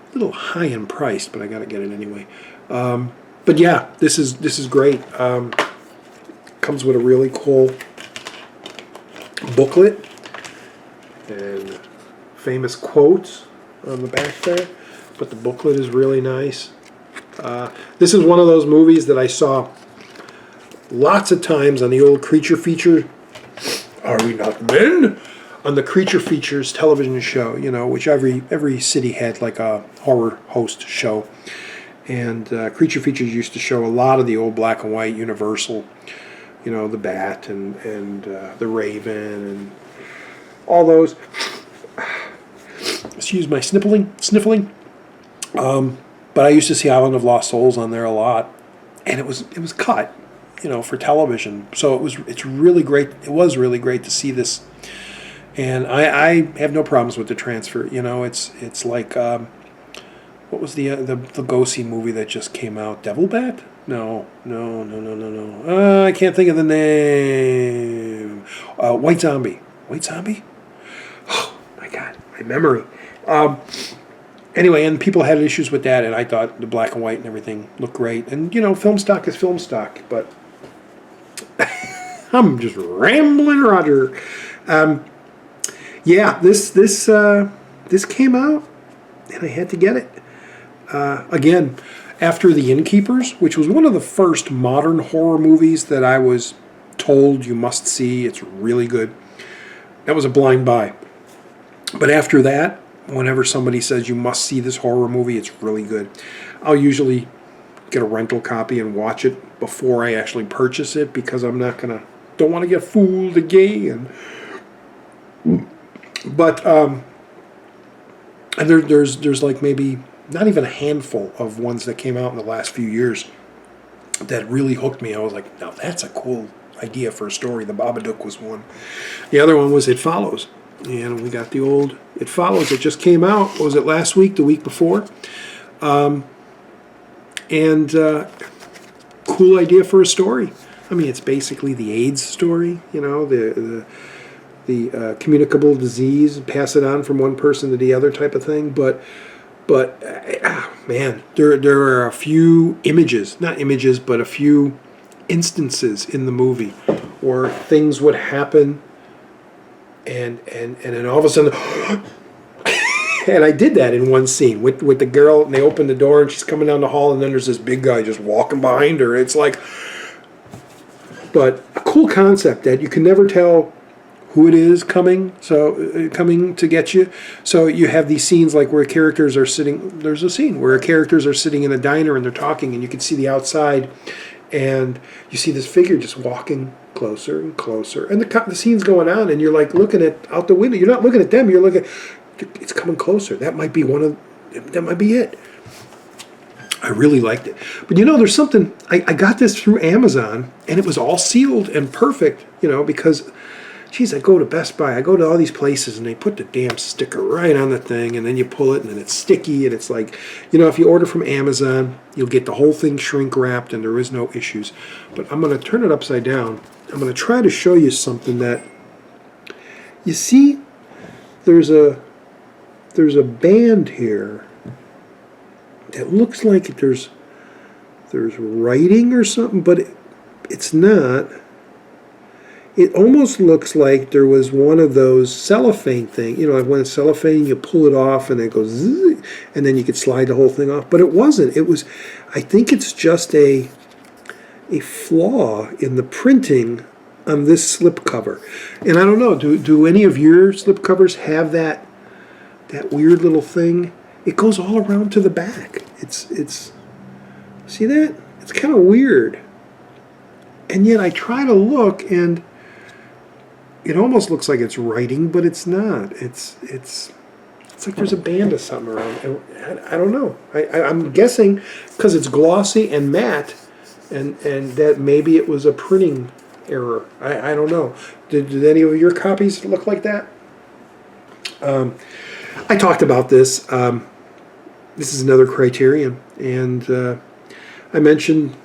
A little high in price, but I got to get it anyway. But yeah, this is great. Comes with a really cool booklet and famous quotes on the back there. But the booklet is really nice. This is one of those movies that I saw lots of times on the old Creature Feature. Are we not men? On the Creature Features television show, which every city had like a horror host show. And Creature Features used to show a lot of the old black and white Universal, the Bat and the Raven and all those. Excuse my sniffling. But I used to see Island of Lost Souls on there a lot, and it was cut, for television. So it's really great. It was really great to see this. And I have no problems with the transfer. It's like, what was the Lugosi movie that just came out? Devil Bat? No. I can't think of the name. White Zombie. White Zombie? Oh, my God. My memory. Anyway, and people had issues with that, and I thought the black and white and everything looked great. And, film stock is film stock, but I'm just rambling, Roger. Yeah, this came out, and I had to get it. Again, after The Innkeepers, which was one of the first modern horror movies that I was told you must see. It's really good. That was a blind buy. But after that, whenever somebody says you must see this horror movie, it's really good. I'll usually get a rental copy and watch it before I actually purchase it, because I'm not gonna, don't want to get fooled again. But and there's like maybe not even a handful of ones that came out in the last few years that really hooked me. I was like, now that's a cool idea for a story. The Babadook was one. The other one was It Follows. And we got the old It Follows. It just came out. What was it, last week, the week before? Cool idea for a story. I mean, it's basically the AIDS story, you know, the communicable disease, pass it on from one person to the other type of thing. But man, there are a few images, not images, but a few instances in the movie where things would happen, and then all of a sudden, and I did that in one scene with the girl, and they open the door and she's coming down the hall, and then there's this big guy just walking behind her. It's like, but a cool concept that you can never tell who it is coming to get you. So you have these scenes like where characters are sitting. There's a scene where characters are sitting in a diner and they're talking, and you can see the outside, and you see this figure just walking closer and closer, and the scene's going on, and you're like looking out the window. You're not looking at them. You're looking. It's coming closer. That might be that might be it. I really liked it. But you know, there's something. I got this through Amazon, and it was all sealed and perfect. You know, because, geez, I go to Best Buy, I go to all these places, and they put the damn sticker right on the thing, and then you pull it, and then it's sticky, and it's like, you know, if you order from Amazon, you'll get the whole thing shrink wrapped, and there is no issues. But I'm going to turn it upside down. I'm going to try to show you something that, you see, there's a band here that looks like there's writing or something, but it's not. It almost looks like there was one of those cellophane things. You know, like when it's cellophane, you pull it off and it goes zzz, and then you could slide the whole thing off. But it wasn't. It was, I think it's just a flaw in the printing on this slipcover. And I don't know, do any of your slipcovers have that weird little thing? It goes all around to the back. It's see that? It's kind of weird. And yet I try to look, and it almost looks like it's writing, but it's not. It's like there's a band of something around. I don't know. I'm guessing because it's glossy and matte, and that maybe it was a printing error. I don't know. Did any of your copies look like that? I talked about this. This is another Criterion, and I mentioned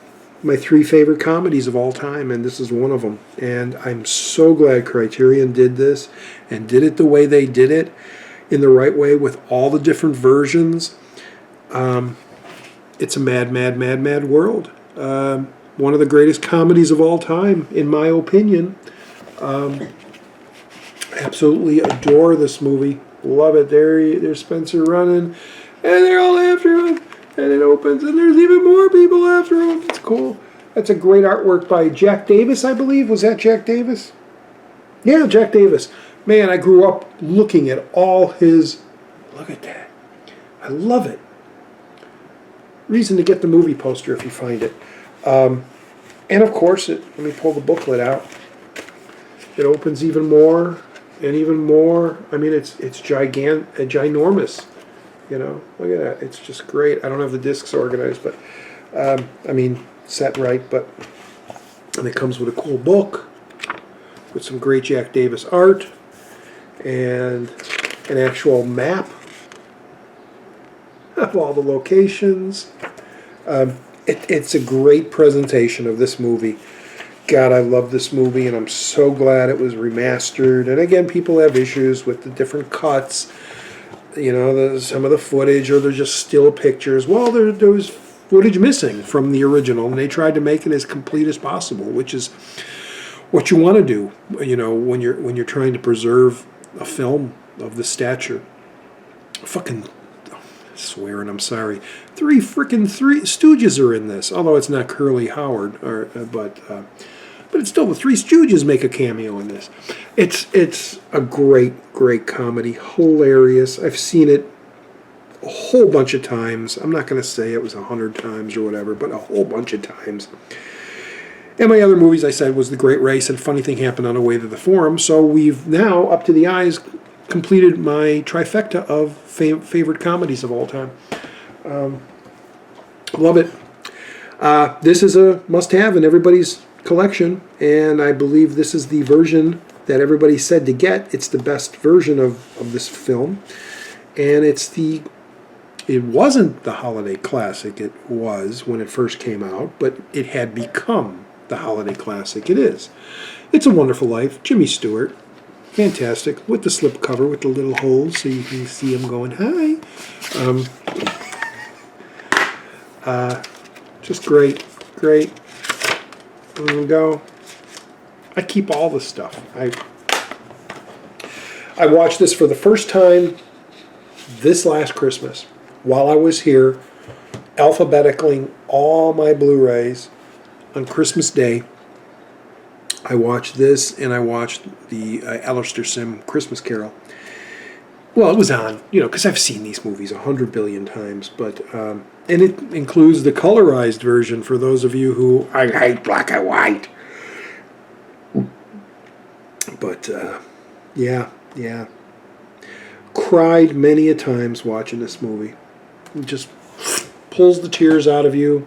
my 3 favorite comedies of all time, and this is one of them. And I'm so glad Criterion did this, and did it the way they did it, in the right way, with all the different versions. It's a mad, mad, mad, mad world. One of the greatest comedies of all time, in my opinion. Absolutely adore this movie. Love it. There's Spencer running, and they're all after him. And it opens, and there's even more people after him. It's cool. That's a great artwork by Jack Davis, I believe. Was that Jack Davis? Yeah, Jack Davis. Man, I grew up looking at all his... Look at that. I love it. Reason to get the movie poster if you find it. And of course, let me pull the booklet out. It opens even more and even more. I mean, it's ginormous. You know, look at that. It's just great. I don't have the discs organized, but I mean, set right. But and it comes with a cool book with some great Jack Davis art and an actual map of all the locations. It's a great presentation of this movie. God, I love this movie, and I'm so glad it was remastered. And again, people have issues with the different cuts. You know, some of the footage, or they're just still pictures. Well, there was footage missing from the original, and they tried to make it as complete as possible, which is what you want to do. You know, when you're trying to preserve a film of this stature. Fucking swearing, I'm sorry. Three Stooges are in this, although it's not Curly Howard, but it's still the Three Stooges make a cameo in this. It's a great comedy, hilarious. I've seen it a whole bunch of times. I'm not going to say it was 100 times or whatever, but a whole bunch of times. And my other movies I said was The Great Race and Funny Thing Happened on the Way to the Forum. So we've now, up to the eyes, completed my trifecta of favorite comedies of all time. Love it. This is a must-have in everybody's collection, and I believe this is the version that everybody said to get. It's the best version of this film, and it wasn't the holiday classic it was when it first came out, but it had become the holiday classic it is. It's a Wonderful Life, Jimmy Stewart. Fantastic, with the slipcover with the little holes so you can see him going, hi. Just great. There we go. I keep all this stuff. I watched this for the first time this last Christmas while I was here, alphabetically all my Blu-rays on Christmas Day. I watched this, and I watched the Alistair Sim Christmas Carol. Well, it was on, because I've seen these movies 100 billion times, but and it includes the colorized version for those of you who I hate black and white. But yeah, cried many a times watching this movie. It just pulls the tears out of you.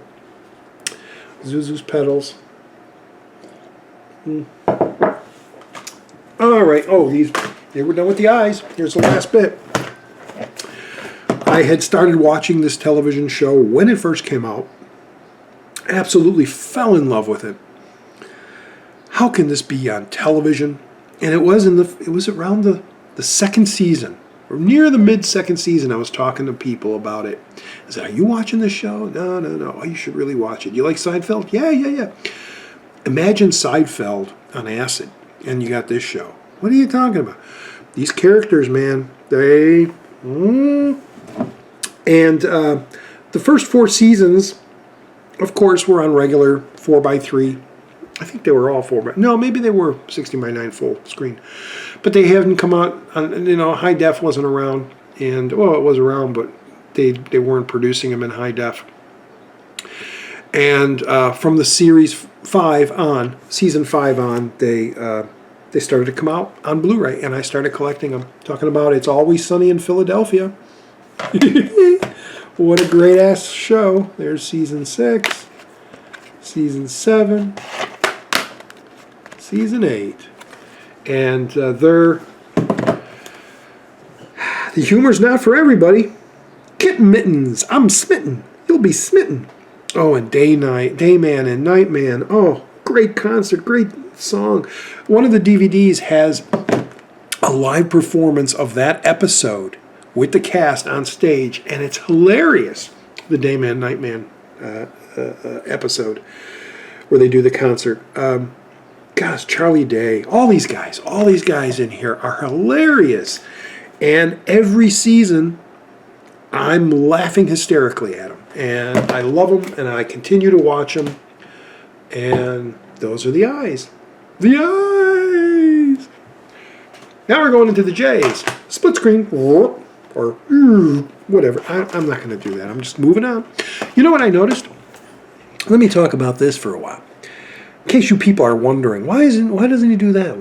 Zuzu's Petals. All right. Oh, they were done with the eyes. Here's the last bit. I had started watching this television show when it first came out. Absolutely fell in love with it. How can this be on television? And it was around the second season, or near the mid-second season. I was talking to people about it. I said, "Are you watching this show?" No. Oh, you should really watch it. You like Seinfeld? Yeah. Imagine Seinfeld on acid, and you got this show. What are you talking about? These characters, man, And the first 4 seasons, of course, were on regular 4:3. I think they were all 4:9. No, maybe they were 16:9 full screen. But they hadn't come out on, high def wasn't around. And, well, it was around, but they weren't producing them in high def. And from the season 5 on, they started to come out on Blu-ray, and I started collecting them. Talking about It's Always Sunny in Philadelphia. What a great ass show. There's season 6, season 7, season 8. And the humor's not for everybody. Kitten Mittens, I'm smitten. You'll be smitten. Oh, and Dayman and Nightman. Oh, great concert, great song. One of the DVDs has a live performance of that episode with the cast on stage, and it's hilarious. The Dayman Nightman episode where they do the concert. Gosh, Charlie Day, all these guys in here are hilarious, and every season I'm laughing hysterically at them, and I love them, and I continue to watch them. And those are the eyes. The eyes. Now we're going into the J's. Split screen. Or whatever. I'm not going to do that. I'm just moving on. You know what I noticed? Let me talk about this for a while. In case you people are wondering, why doesn't he do that?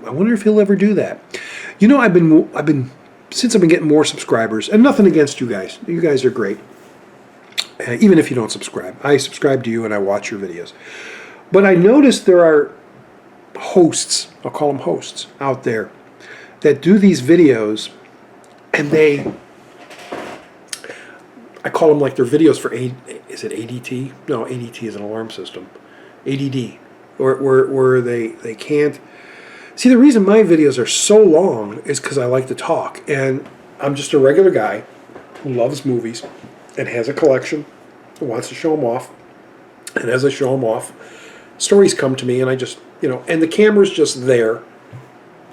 I wonder if he'll ever do that. I've been since I've been getting more subscribers, and nothing against you guys. You guys are great. Even if you don't subscribe. I subscribe to you and I watch your videos. But I noticed there are hosts, I'll call them hosts, out there that do these videos, and I call them like their videos for, is it ADT? No, ADT is an alarm system. ADD, where they can't. See, the reason my videos are so long is because I like to talk, and I'm just a regular guy who loves movies and has a collection and wants to show them off. And as I show them off, stories come to me, and I just, and the camera's just there.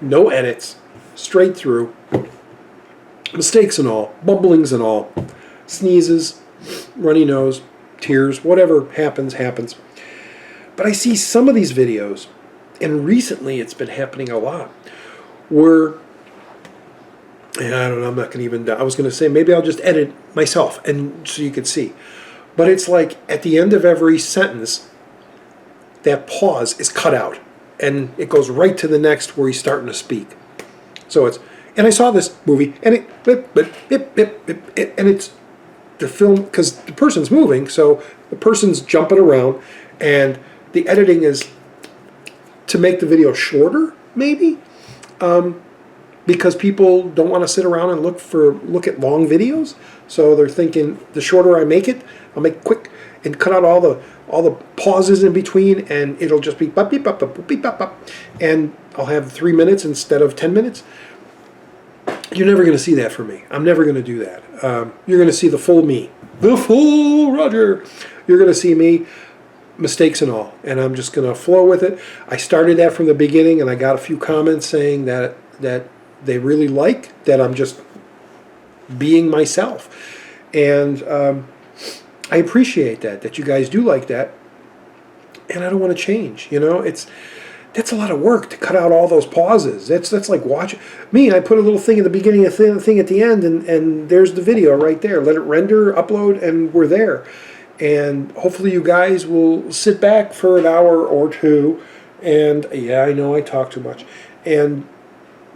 No edits, straight through. Mistakes and all, bumblings and all. sneezes, runny nose, tears, whatever happens, happens. But I see some of these videos, and recently it's been happening a lot, where, and I don't know, I'm not going to even, I was going to say maybe I'll just edit myself and so you could see. But it's like at the end of every sentence, that pause is cut out. And it goes right to the next where he's starting to speak. So it's, and I saw this movie, and and it's the film, because the person's moving, so the person's jumping around, and the editing is to make the video shorter, maybe, because people don't want to sit around and look at long videos. So they're thinking the shorter I make it, I'll make it quick and cut out all the pauses in between, and it'll just be bop, beep, bop, bop, beep, bop, bop, and I'll have 3 minutes instead of 10 minutes. You're never going to see that from me. I'm never going to do that. You're going to see the full me. The full Roger. You're going to see me, mistakes and all, and I'm just going to flow with it. I started that from the beginning, and I got a few comments saying that they really like that I'm just being myself. And I appreciate that you guys do like that, and I don't want to change. You know, that's a lot of work to cut out all those pauses. That's like watching me. I put a little thing at the beginning, a thing at the end, and there's the video right there. Let it render, upload, and we're there. And hopefully you guys will sit back for an hour or two, and yeah, I know I talk too much, and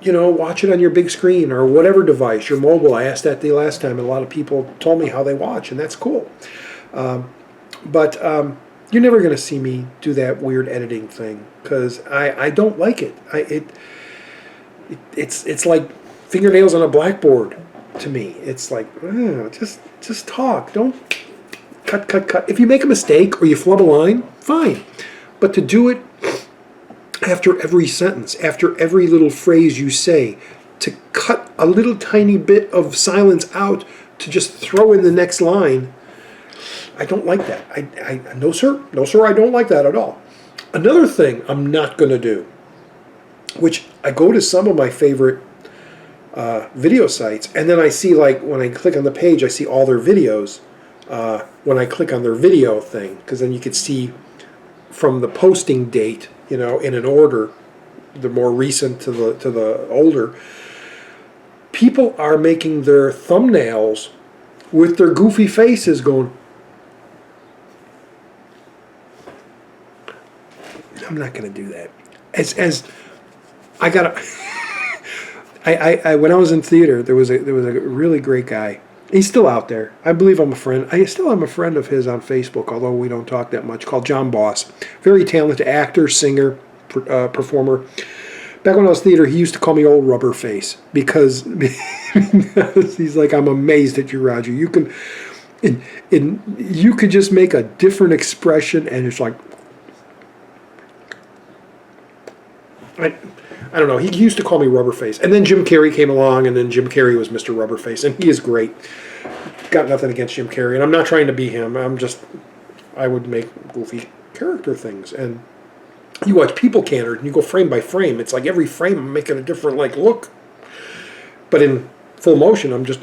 watch it on your big screen or whatever device, your mobile. I asked that the last time, and a lot of people told me how they watch, and that's cool. But you're never going to see me do that weird editing thing, because I don't like it. It's like fingernails on a blackboard to me. It's like, just talk. Don't cut. If you make a mistake or you flub a line, fine. But to do it after every sentence, after every little phrase you say, to cut a little tiny bit of silence out to just throw in the next line, I don't like that. No sir, I don't like that at all. Another thing I'm not going to do, which I go to some of my favorite video sites, and then I see, like, when I click on the page, I see all their videos when I click on their video thing, because then you could see from the posting date, in an order, the more recent to the older. People are making their thumbnails with their goofy faces going. I'm not going to do that. As I got I when I was in theater, there was a really great guy. He's still out there. I believe I'm a friend. I still am a friend of his on Facebook, although we don't talk that much, called John Boss. Very talented actor, singer, performer. Back when I was in theater, he used to call me Old Rubber Face because he's like, I'm amazed at you, Roger. You can, you could just make a different expression, and it's like, I don't know. He used to call me Rubberface. And then Jim Carrey came along, and then Jim Carrey was Mr. Rubberface, and he is great. Got nothing against Jim Carrey, and I'm not trying to be him. I would make goofy character things. And you watch People Canner, and you go frame by frame. It's like every frame I'm making a different, look. But in full motion, I'm just,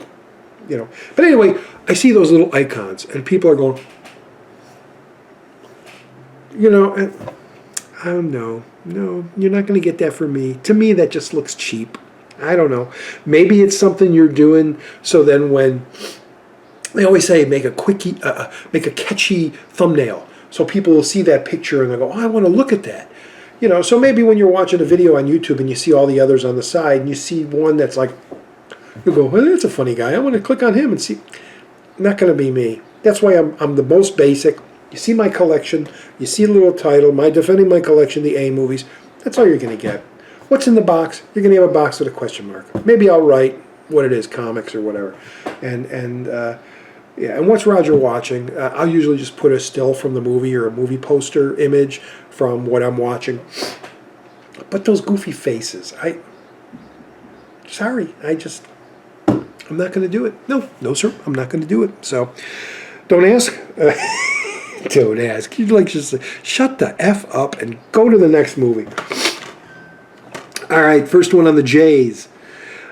But anyway, I see those little icons, and people are going, oh, no, you're not going to get that from me. To me, that just looks cheap. I don't know. Maybe it's something you're doing so then when they always say make a catchy thumbnail, so people will see that picture and they go, oh, I want to look at that. So maybe when you're watching a video on YouTube and you see all the others on the side and you see one that's like, you go, well, that's a funny guy. I want to click on him and see. Not going to be me. That's why I'm the most basic. You see my collection, you see a little title, Defending My Collection, the A movies. That's all you're going to get. What's in the box? You're going to have a box with a question mark. Maybe I'll write what it is, comics or whatever. And what's Roger watching? I'll usually just put a still from the movie or a movie poster image from what I'm watching. But those goofy faces, I'm not going to do it. No, sir, I'm not going to do it. So, don't ask. Don't ask. You'd just say, shut the F up and go to the next movie. All right, first one on the J's.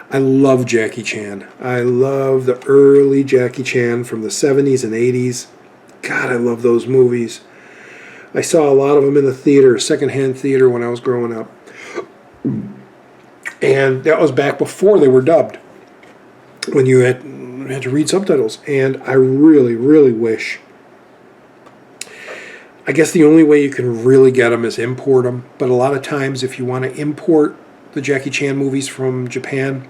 I love Jackie Chan. I love the early Jackie Chan from the 70s and 80s. God, I love those movies. I saw a lot of them in the theater, secondhand theater, when I was growing up. And that was back before they were dubbed, when you had to read subtitles. And I really, really wish... I guess the only way you can really get them is import them. But a lot of times, if you want to import the Jackie Chan movies from Japan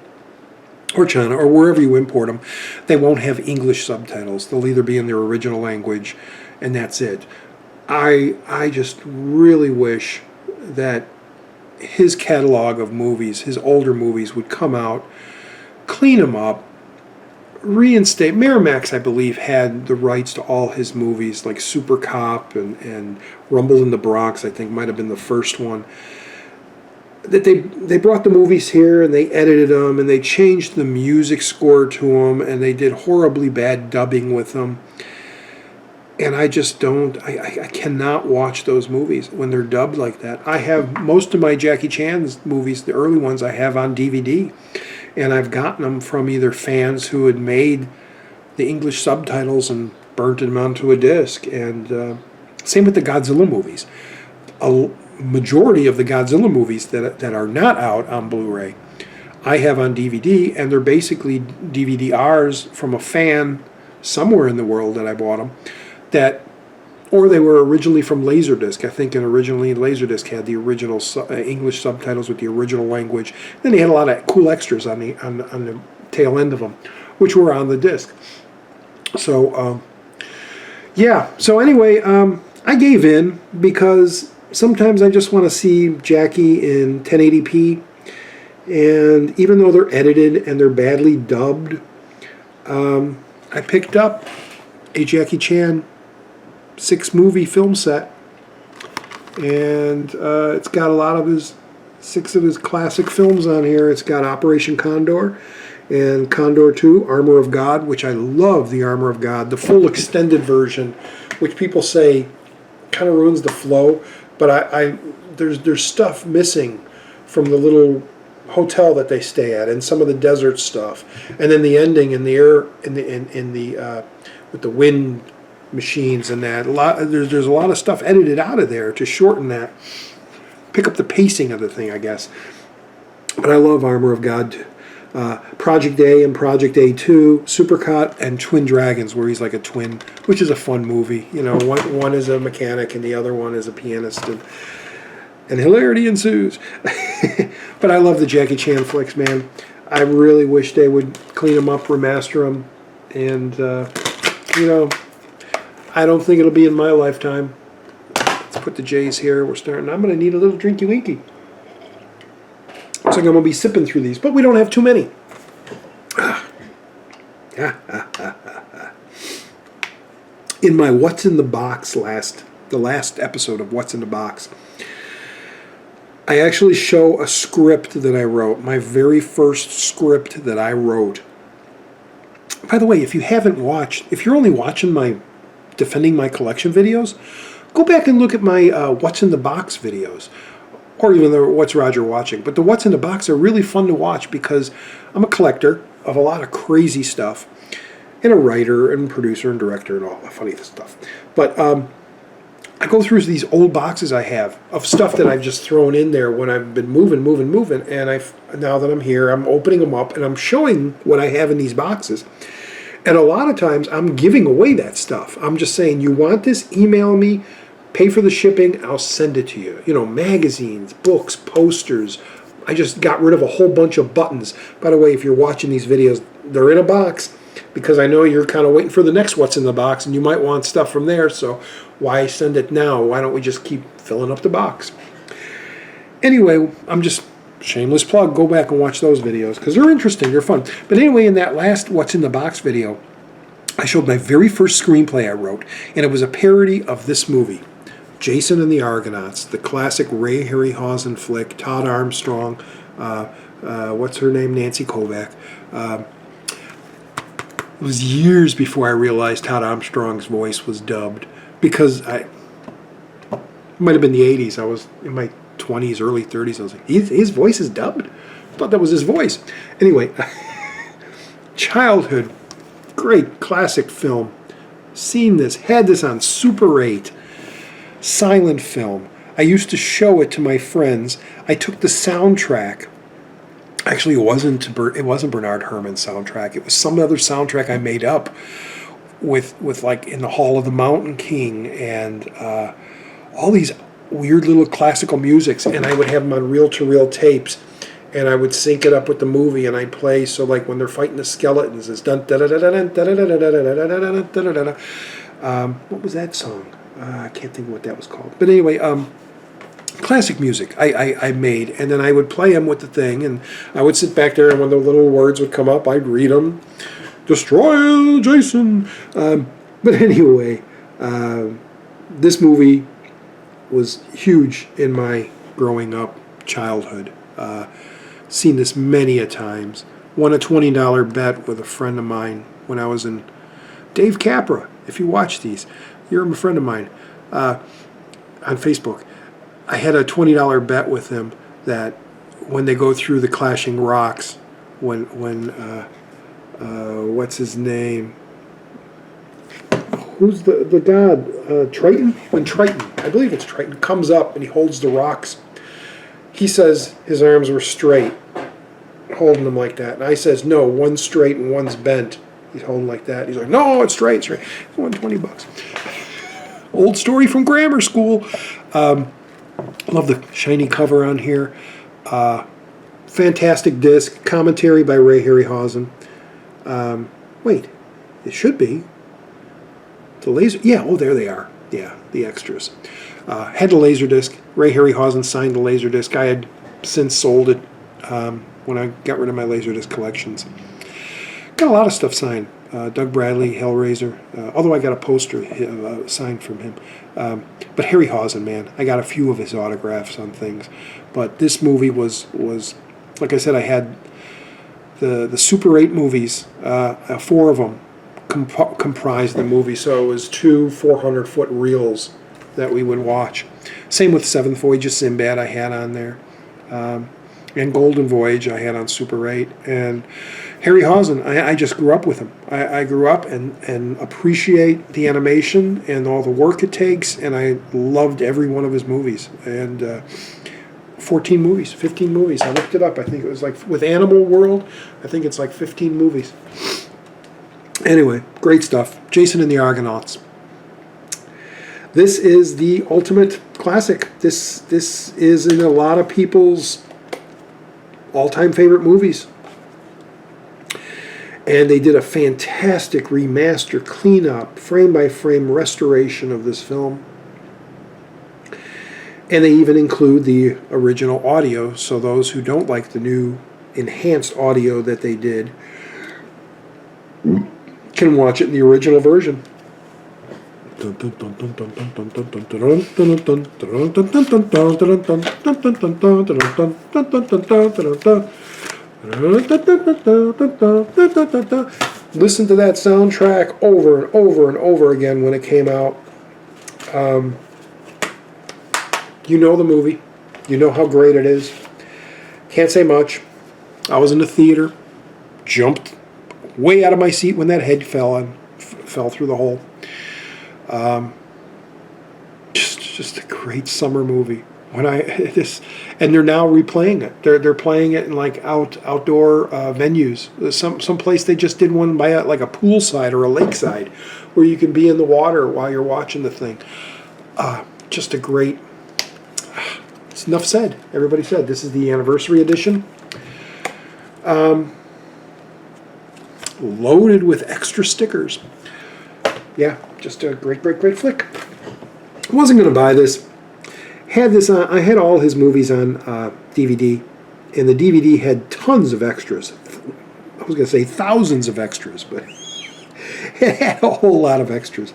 or China or wherever you import them, they won't have English subtitles. They'll either be in their original language, and that's it. I just really wish that his catalog of movies, his older movies, would come out, clean them up, reinstate. Miramax, I believe, had the rights to all his movies, like Super Cop and Rumble in the Bronx, I think might have been the first one. That they brought the movies here and they edited them and they changed the music score to them and they did horribly bad dubbing with them. And I just don't, I cannot watch those movies when they're dubbed like that. I have most of my Jackie Chan's movies, the early ones, I have on DVD. And I've gotten them from either fans who had made the English subtitles and burnt them onto a disc. And same with the Godzilla movies. A majority of the Godzilla movies that are not out on Blu-ray, I have on DVD, and they're basically DVD-Rs from a fan somewhere in the world that I bought them. Or they were originally from Laserdisc. I think originally Laserdisc had the original English subtitles with the original language. Then they had a lot of cool extras on the tail end of them, which were on the disc. So, yeah. So anyway, I gave in because sometimes I just want to see Jackie in 1080p. And even though they're edited and they're badly dubbed, I picked up a Jackie Chan 6-movie film set, and it's got a lot of his 6 of his classic films on here. It's got Operation Condor and Condor 2, Armor of God, which I love. The Armor of God, the full extended version, which people say kind of ruins the flow, but there's stuff missing from the little hotel that they stay at and some of the desert stuff, and then the ending in the air with the wind machines and that. There's a lot of stuff edited out of there to shorten that, pick up the pacing of the thing, I guess. But I love Armor of God, Project A and Project A2, Supercut, and Twin Dragons, where he's like a twin, which is a fun movie. You know, one is a mechanic and the other one is a pianist, and hilarity ensues. But I love the Jackie Chan flicks, man. I really wish they would clean them up, remaster them, and you know, I don't think it'll be in my lifetime. Let's put the J's here. We're starting. I'm going to need a little drinky winky. Looks like I'm going to be sipping through these, but we don't have too many. In my What's in the Box the last episode of What's in the Box, I actually show a script that I wrote, my very first script that I wrote. By the way, if you're only watching my Defending My Collection videos, go back and look at my What's in the Box videos, or even the What's Roger Watching. But the What's in the Box are really fun to watch because I'm a collector of a lot of crazy stuff, and a writer and producer and director and all that funny stuff. But I go through these old boxes I have of stuff that I've just thrown in there when I've been moving, and now that I'm here, I'm opening them up and I'm showing what I have in these boxes. And a lot of times I'm giving away that stuff. I'm just saying, you want this, email me, pay for the shipping, I'll send it to you. You know, magazines, books, posters. I just got rid of a whole bunch of buttons. By the way, if you're watching these videos, they're in a box because I know you're kind of waiting for the next What's in the Box and you might want stuff from there. So why send it now? Why don't we just keep filling up the box? Anyway, I'm just... shameless plug, go back and watch those videos because they're interesting, they're fun. But anyway, in that last What's in the Box video, I showed my very first screenplay I wrote, and it was a parody of this movie, Jason and the Argonauts, the classic Ray Harryhausen flick, Todd Armstrong, what's her name, Nancy Kovac. It was years before I realized Todd Armstrong's voice was dubbed, because it might have been the 80s, I was in my 20s, early 30s, I was like, his voice is dubbed? thought that was his voice. Anyway, childhood, great classic film. Seen this, had this on Super 8, silent film. I used to show it to my friends. I took the soundtrack. Actually, it wasn't Bernard Herrmann's soundtrack. It was some other soundtrack I made up with like In the Hall of the Mountain King and all these weird little classical musics, and I would have them on reel-to-reel tapes, and I would sync it up with the movie, and I'd play. So like when they're fighting the skeletons, it's dun da da da da da da da da da da da. What was that song? I can't think of what that was called. But anyway, classic music I made, and then I would play them with the thing, and I would sit back there, and when the little words would come up, I'd read them. Destroy Jason. But anyway, this movie was huge in my growing up childhood. Seen this many a times. Won a $20 bet with a friend of mine when I was in Dave Capra. If you watch these, you're a friend of mine on Facebook. I had a $20 bet with him that when they go through the clashing rocks, when what's his name? Who's the god? Triton? When Triton, I believe it's Triton, comes up and he holds the rocks. He says his arms were straight, holding them like that. And I says, no, one's straight and one's bent. He's holding like that. He's like, no, it's straight, straight. He won $20. Old story from grammar school. Love the shiny cover on here. Fantastic disc. Commentary by Ray Harryhausen. Wait, it should be. The laser. Yeah, oh, there they are. Yeah, the extras. Had the Laserdisc. Ray Harryhausen signed the Laserdisc. I had since sold it when I got rid of my Laserdisc collections. Got a lot of stuff signed. Doug Bradley, Hellraiser. Although I got a poster signed from him. But Harryhausen, man, I got a few of his autographs on things. But this movie was like I said, I had the Super 8 movies. 4 of them comprised the movie. So it was 2 400-foot reels that we would watch. Same with Seventh Voyage of Sinbad I had on there. And Golden Voyage I had on Super 8. And Harryhausen, I just grew up with him. I grew up and appreciate the animation and all the work it takes, and I loved every one of his movies. And 14 movies, 15 movies. I looked it up. I think it was like, with Animal World, I think it's like 15 movies. Anyway, great stuff. Jason and the Argonauts. This is the ultimate classic. This is in a lot of people's all-time favorite movies. And they did a fantastic remaster, cleanup, frame-by-frame restoration of this film. And they even include the original audio, so those who don't like the new enhanced audio that they did can watch it in the original version. Listen to that soundtrack over and over and over again when it came out. You know the movie. You know how great it is. Can't say much. I was in the theater, jumped way out of my seat when that head fell through the hole. Just a great summer movie. And they're now replaying it. They're playing it in like outdoor venues. Some place they just did one by like a poolside or a lakeside, where you can be in the water while you're watching the thing. Just a great. It's enough said. Everybody said this is the anniversary edition. Loaded with extra stickers. Yeah, just a great flick. I wasn't going to buy this. Had this on. I had all his movies on DVD, and the DVD had tons of extras. I was going to say thousands of extras, but it had a whole lot of extras.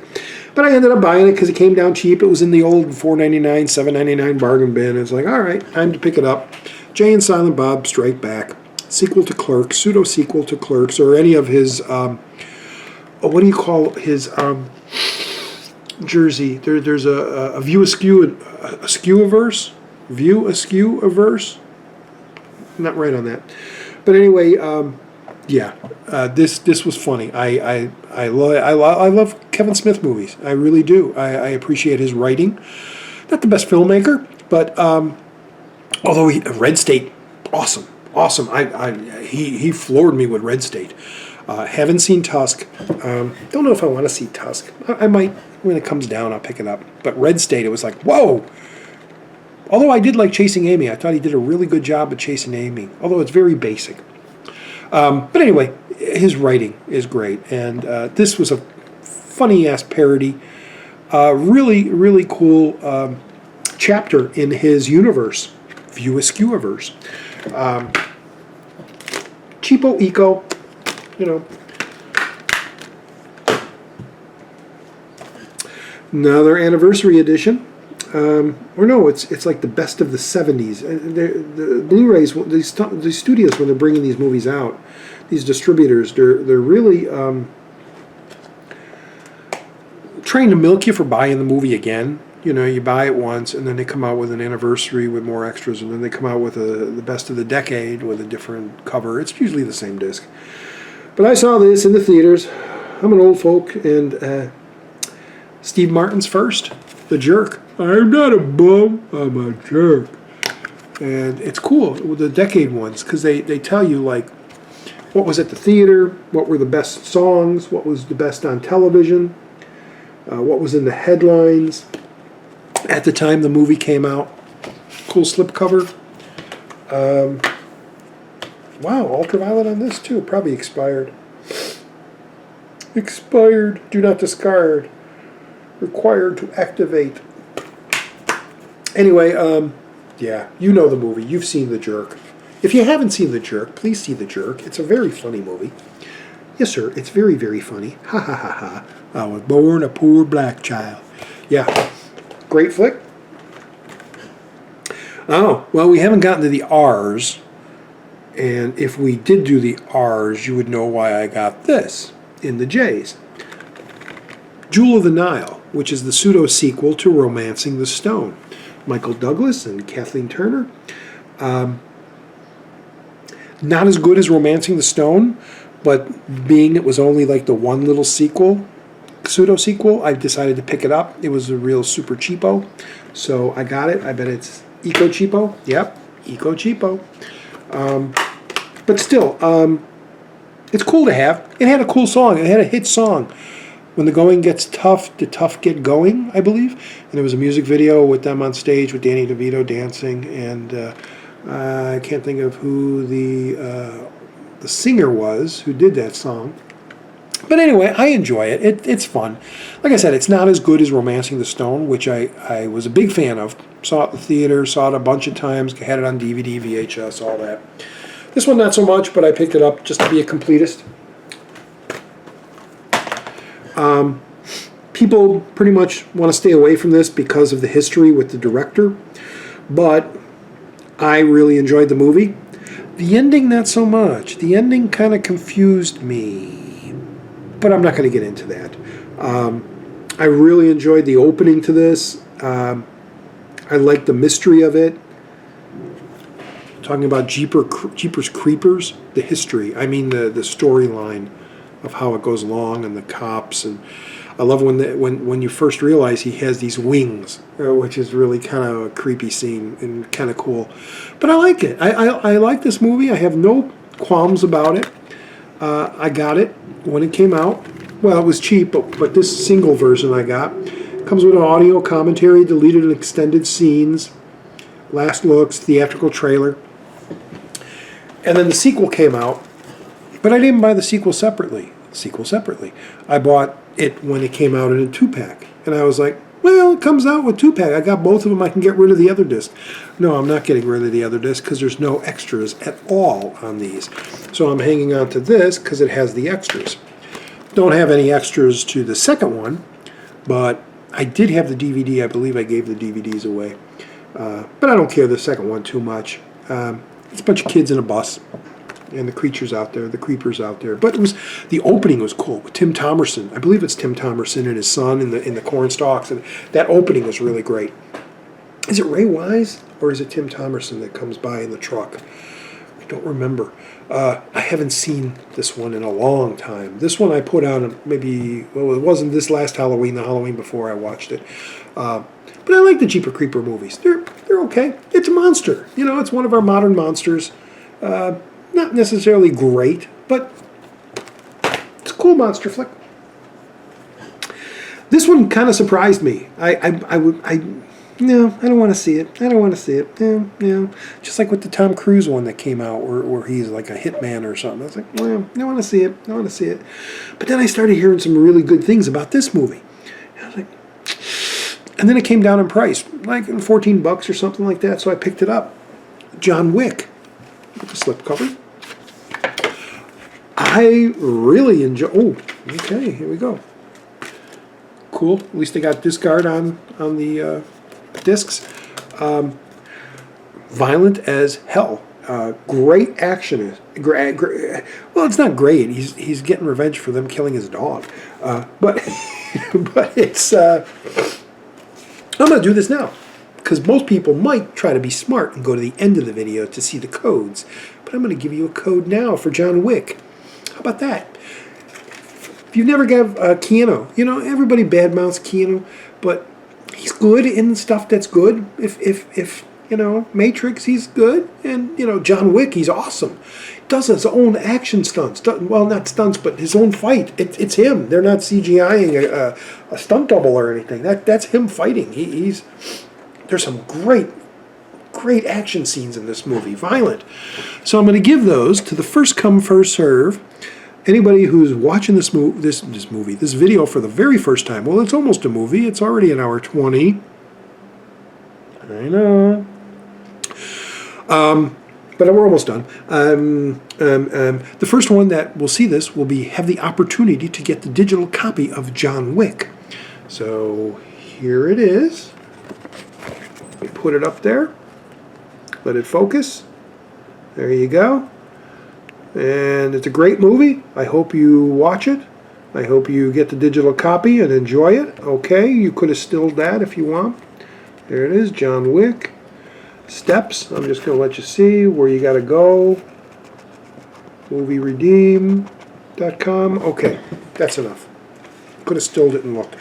But I ended up buying it because it came down cheap. It was in the old $4.99, $7.99 bargain bin. It's like, all right, time to pick it up. Jay and Silent Bob Strike Back. Sequel to Clerks, pseudo-sequel to Clerks, or any of his, what do you call his jersey? There's a View Askew, View Askew averse? not right on that. But anyway, yeah, this was funny. I love Kevin Smith movies. I really do. I appreciate his writing. Not the best filmmaker, but although Red State, awesome. He floored me with Red State. Haven't seen Tusk. Don't know if I want to see Tusk. I might, when it comes down, I'll pick it up. But Red State, it was like, whoa! Although I did like Chasing Amy. I thought he did a really good job of Chasing Amy, although it's very basic. But anyway, his writing is great. And this was a funny-ass parody. Really, really cool chapter in his universe, View Askew-averse. Cheapo-Eco, you know. Another anniversary edition. Or no, it's like the best of the 70s. The Blu-rays, these studios, when they're bringing these movies out, these distributors, they're really trying to milk you for buying the movie again. You know, you buy it once, and then they come out with an anniversary with more extras, and then they come out with the best of the decade with a different cover. It's usually the same disc. But I saw this in the theaters. I'm an old folk, and Steve Martin's first, The Jerk. I'm not a bum, I'm a jerk. And it's cool with the decade ones, because they tell you, like, what was at the theater, what were the best songs, what was the best on television, what was in the headlines at the time the movie came out. Cool slipcover. Wow, ultraviolet on this too. Probably expired. Expired. Do not discard. Required to activate. Anyway, yeah, you know the movie. You've seen The Jerk. If you haven't seen The Jerk, please see The Jerk. It's a very funny movie. Yes, sir. It's very, very funny. Ha ha ha ha. I was born a poor black child. Yeah. Great flick. Oh, well, we haven't gotten to the R's. And if we did do the R's, you would know why I got this in the J's. Jewel of the Nile, which is the pseudo-sequel to Romancing the Stone. Michael Douglas and Kathleen Turner. Not as good as Romancing the Stone, but being it was only like the one little sequel, pseudo-sequel, I decided to pick it up. It was a real super cheapo, so I got it. I bet it's Eco Cheapo. Yep, Eco Cheapo. But still, it's cool to have. It had a cool song. It had a hit song. When the going gets tough, the tough get going, I believe. And there was a music video with them on stage with Danny DeVito dancing, and I can't think of who the singer was who did that song. But anyway, I enjoy it. It's fun. Like I said, it's not as good as Romancing the Stone, which I was a big fan of. Saw it in the theater, saw it a bunch of times, had it on DVD, VHS, all that. This one not so much, but I picked it up just to be a completist. People pretty much want to stay away from this because of the history with the director, but I really enjoyed the movie. The ending, not so much. The ending kind of confused me, but I'm not going to get into that. I really enjoyed the opening to this. I liked the mystery of it. Talking about Jeepers Creepers, the history. I mean the storyline of how it goes along and the cops. And I love when you first realize he has these wings, which is really kind of a creepy scene and kind of cool. But I like it. I like this movie. I have no qualms about it. I got it when it came out. Well, it was cheap, but this single version I got comes with an audio commentary, deleted and extended scenes, last looks, theatrical trailer. And then the sequel came out, but I didn't buy the sequel separately. I bought it when it came out in a 2-pack. And I was like, well, it comes out with 2-pack. I got both of them. I can get rid of the other disc. No, I'm not getting rid of the other disc because there's no extras at all on these. So I'm hanging on to this because it has the extras. Don't have any extras to the second one, but I did have the DVD. I believe I gave the DVDs away. But I don't care the second one too much. It's a bunch of kids in a bus, and the creatures out there, the creepers out there. But the opening was cool with Tim Thomerson. I believe it's Tim Thomerson and his son in the corn stalks, and that opening was really great. Is it Ray Wise or is it Tim Thomerson that comes by in the truck? I don't remember. I haven't seen this one in a long time. This one I put on maybe, well, it wasn't this last Halloween, the Halloween before I watched it. But I like the Jeepers Creepers movies. They're okay. It's a monster. You know, it's one of our modern monsters. Not necessarily great, but it's a cool monster flick. This one kind of surprised me. No, I don't want to see it. I don't want to see it. No. Just like with the Tom Cruise one that came out where he's like a hitman or something. I was like, well, I don't want to see it. I don't want to see it. But then I started hearing some really good things about this movie. And I was like, and then it came down in price, like $14 or something like that. So I picked it up. John Wick with the slipcover. I really enjoy. Oh, okay, here we go. Cool. At least they got discard on the discs. Violent as hell. Great action. Well, it's not great. He's getting revenge for them killing his dog. But it's. I'm going to do this now because most people might try to be smart and go to the end of the video to see the codes. But I'm going to give you a code now for John Wick. How about that? If you never gave Keanu, you know, everybody badmouths Keanu, but he's good in stuff that's good. If you know, Matrix, he's good. And, you know, John Wick, he's awesome. Does his own action stunts. Well, not stunts, but his own fight. It's him. They're not CGIing a stunt double or anything. That's him fighting. There's some great action scenes in this movie. Violent. So I'm going to give those to the first come, first serve. Anybody who's watching this video for the very first time, well, it's almost a movie. It's already an hour 20. I know. But we're almost done. The first one that will see this will have the opportunity to get the digital copy of John Wick. So here it is. We put it up there. Let it focus. There you go. And it's a great movie. I hope you watch it. I hope you get the digital copy and enjoy it. Okay, you could have stilled that if you want. There it is, John Wick. Steps. I'm just going to let you see where you got to go. MovieRedeem.com. Okay, that's enough. Could have stilled it and looked.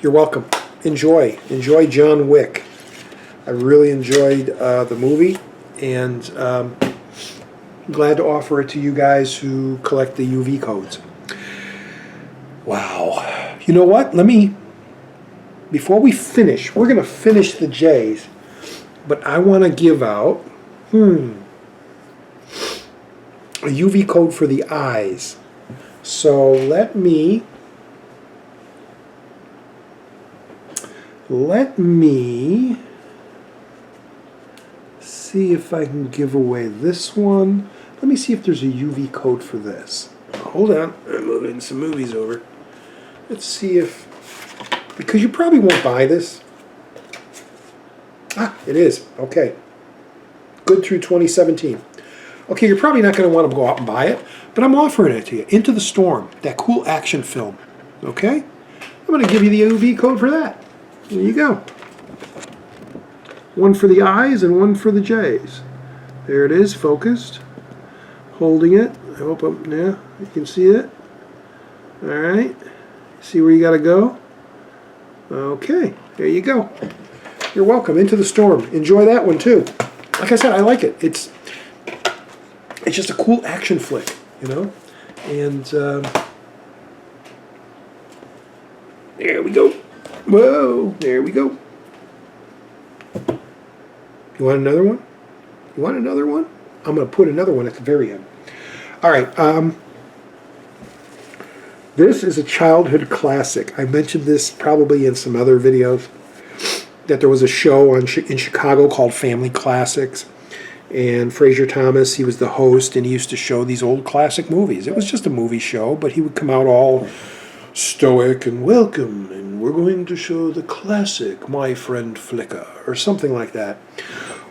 You're welcome. Enjoy. Enjoy John Wick. I really enjoyed the movie, and glad to offer it to you guys who collect the UV codes. Wow. You know what? Before we finish, we're going to finish the J's, but I want to give out a UV code for the eyes. So let me see if I can give away this one. Let me see if there's a UV code for this. Hold on, I'm moving some movies over. Let's see if, because you probably won't buy this. Ah, it is. Okay. Good through 2017. Okay, you're probably not going to want to go out and buy it, but I'm offering it to you. Into the Storm, that cool action film. Okay? I'm going to give you the UV code for that. There you go. One for the eyes and one for the J's. There it is, focused. Holding it. I hope you can see it. All right. See where you got to go? Okay, there you go. You're welcome. Into the Storm. Enjoy that one too. Like I said, I like it. It's just a cool action flick, you know? And there we go. Whoa, there we go. You want another one? You want another one? I'm going to put another one at the very end. All right. This is a childhood classic. I mentioned this probably in some other videos, that there was a show in Chicago called Family Classics. And Fraser Thomas, he was the host, and he used to show these old classic movies. It was just a movie show, but he would come out all stoic and welcome, and we're going to show the classic My Friend Flicka, or something like that.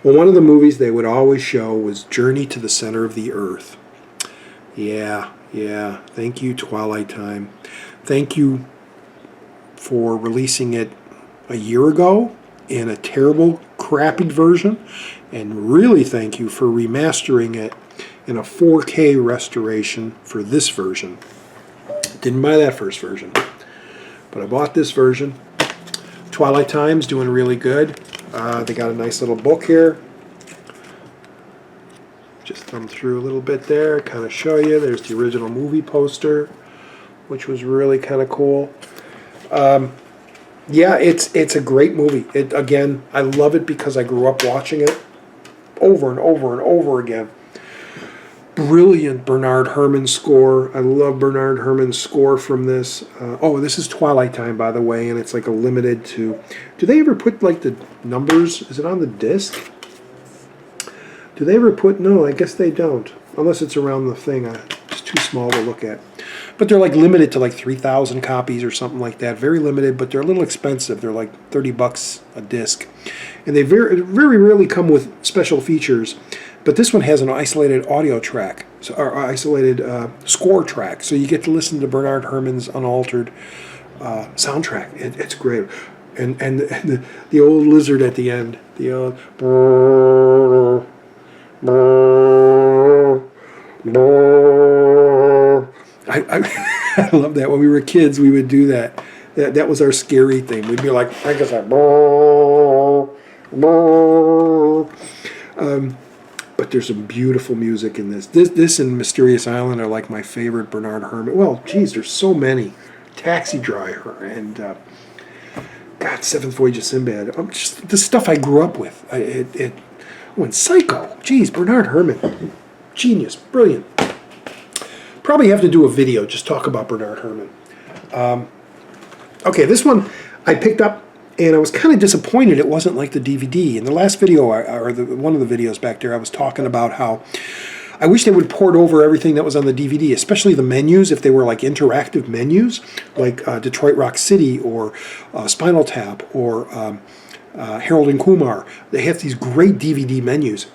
Well, one of the movies they would always show was Journey to the Center of the Earth. Yeah. Thank you, Twilight Time. Thank you for releasing it a year ago in a terrible crappy version, and really thank you for remastering it in a 4K restoration for this version. Didn't buy that first version, but I bought this version. Twilight Time's doing really good. They got a nice little book here. Just thumb through a little bit there, kind of show you. There's the original movie poster, which was really kind of cool. Yeah, it's a great movie. Again, I love it because I grew up watching it over and over and over again. Brilliant Bernard Herrmann score. I love Bernard Herrmann's score from this. Oh, this is Twilight Time, by the way, and it's like a limited to... Do they ever put like the numbers? Is it on the disc? Do they ever put... No, I guess they don't. Unless it's around the thing. It's too small to look at. But they're like limited to like 3,000 copies or something like that. Very limited, but they're a little expensive. They're like $30 a disc. And they very, very rarely come with special features. But this one has an isolated audio track, or isolated score track. So you get to listen to Bernard Herrmann's unaltered soundtrack. It's great. And the old lizard at the end. The old... I love that. When we were kids, we would do that. That was our scary thing. We'd be like, I guess like, but there's some beautiful music in this. This and Mysterious Island are like my favorite Bernard Herrmann. Well, geez, there's so many. Taxi Driver and God, Seventh Voyage of Sinbad. Just the stuff I grew up with. And Psycho. Geez, Bernard Herrmann. Genius. Brilliant. Probably have to do a video, just talk about Bernard Herrmann. Okay, this one I picked up, and I was kind of disappointed it wasn't like the DVD. In the last video, or one of the videos back there, I was talking about how I wish they would port over everything that was on the DVD, especially the menus, if they were like interactive menus, like Detroit Rock City, or Spinal Tap, or Harold and Kumar. They have these great DVD menus.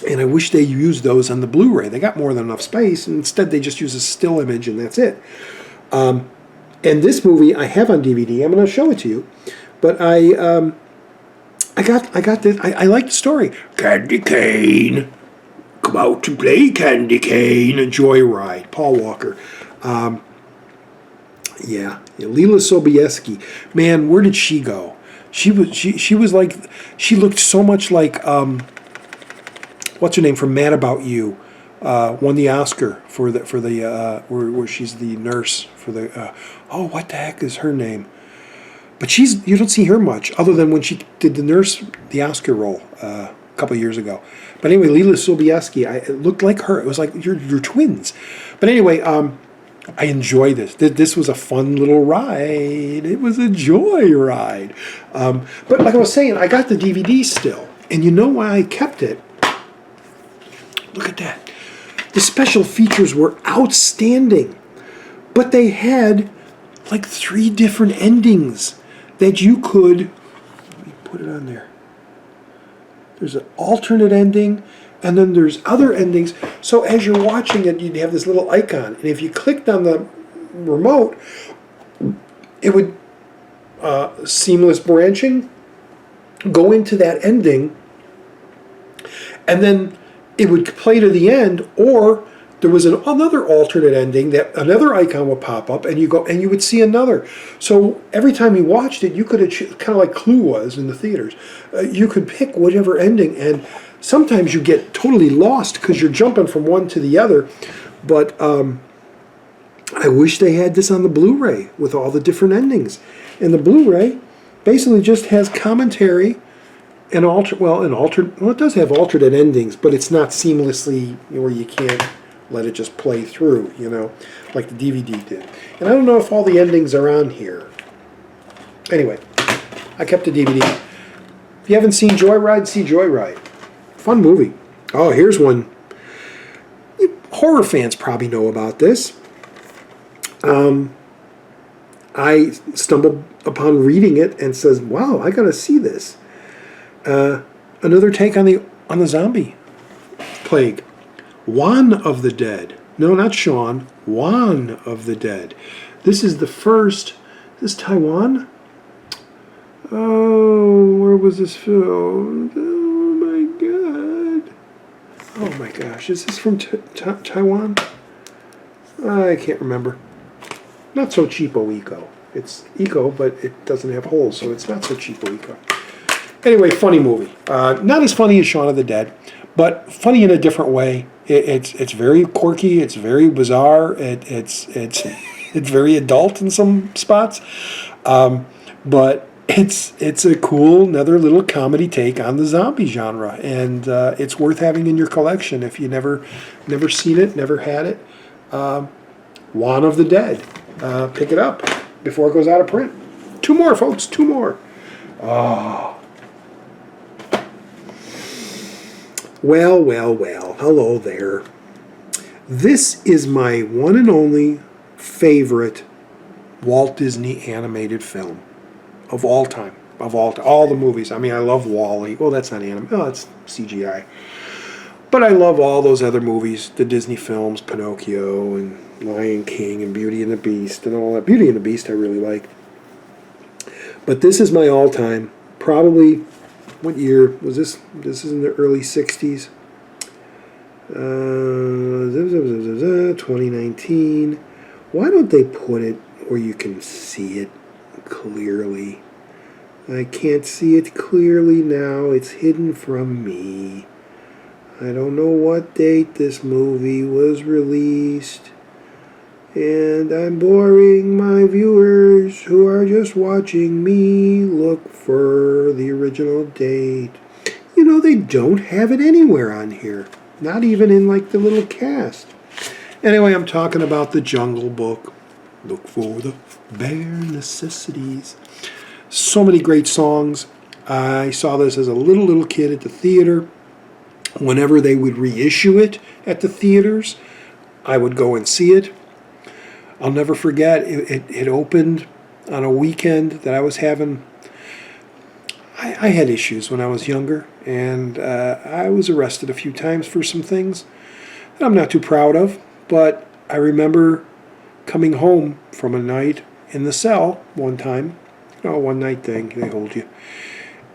And I wish they used those on the Blu-ray. They got more than enough space, and instead they just use a still image, and that's it. And this movie I have on DVD. I'm going to show it to you, but I got this. I like the story. Candy Cane, come out to play Candy Cane. A Joyride. Paul Walker. Yeah, Leela Sobieski. Man, where did she go? She was like, she looked so much like. What's her name from Mad About You? Won the Oscar for the where she's the nurse for the oh, what the heck is her name? But you don't see her much other than when she did the nurse, the Oscar role a couple of years ago. But anyway, Leela Sobieski, it looked like her. It was like you're twins. But anyway, I enjoy this. This was a fun little ride. It was a joy ride. But like I was saying, I got the DVD still, and you know why I kept it? Look at that. The special features were outstanding. But they had like 3 different endings that you could... Let me put it on there. There's an alternate ending, and then there's other endings. So as you're watching it, you'd have this little icon. And if you clicked on the remote, it would, seamless branching, go into that ending, and then it would play to the end, or there was another alternate ending that another icon would pop up, and you would see another. So every time you watched it, you could kind of like Clue was in the theaters. You could pick whatever ending, and sometimes you get totally lost because you're jumping from one to the other. But I wish they had this on the Blu-ray with all the different endings. And the Blu-ray basically just has commentary. It does have alternate endings, but it's not seamlessly where you can't let it just play through, like the DVD did. And I don't know if all the endings are on here. Anyway, I kept the DVD. If you haven't seen Joyride, see Joyride. Fun movie. Oh, here's one. Horror fans probably know about this. I stumbled upon reading it and says, wow, I got to see this. Another take on the zombie plague. Juan of the Dead. No, not Shaun. Juan of the Dead. This is the first. Is this Taiwan? Oh, where was this filmed? Oh my god. Oh my gosh, is this from Taiwan? I can't remember. Not so Cheapo-Eco. It's Eco, but it doesn't have holes, so it's not so Cheapo-Eco. Anyway, funny movie. Not as funny as Shaun of the Dead, but funny in a different way. It's very quirky. It's very bizarre. It's very adult in some spots, but it's a cool another little comedy take on the zombie genre, and it's worth having in your collection if you never seen it, never had it. Juan of the Dead. Pick it up before it goes out of print. 2 more, folks. 2 more. Oh. Well. Hello there. This is my one and only favorite Walt Disney animated film of all time. All the movies. I mean, I love WALL-E. Well, that's not anime. Oh, it's CGI. But I love all those other movies, the Disney films, Pinocchio and Lion King and Beauty and the Beast and all that. Beauty and the Beast I really liked. But this is my all-time, probably, what year was this? This is in the early 60s. 2019. Why don't they put it where you can see it clearly? I can't see it clearly now. It's hidden from me. I don't know what date this movie was released. And I'm boring my viewers who are just watching me look for the original date. You know, they don't have it anywhere on here. Not even in like the little cast. Anyway, I'm talking about The Jungle Book. Look for the bare necessities. So many great songs. I saw this as a little kid at the theater. Whenever they would reissue it at the theaters, I would go and see it. I'll never forget, it opened on a weekend that I was having. I had issues when I was younger, and I was arrested a few times for some things that I'm not too proud of, but I remember coming home from a night in the cell one time. One night thing, they hold you.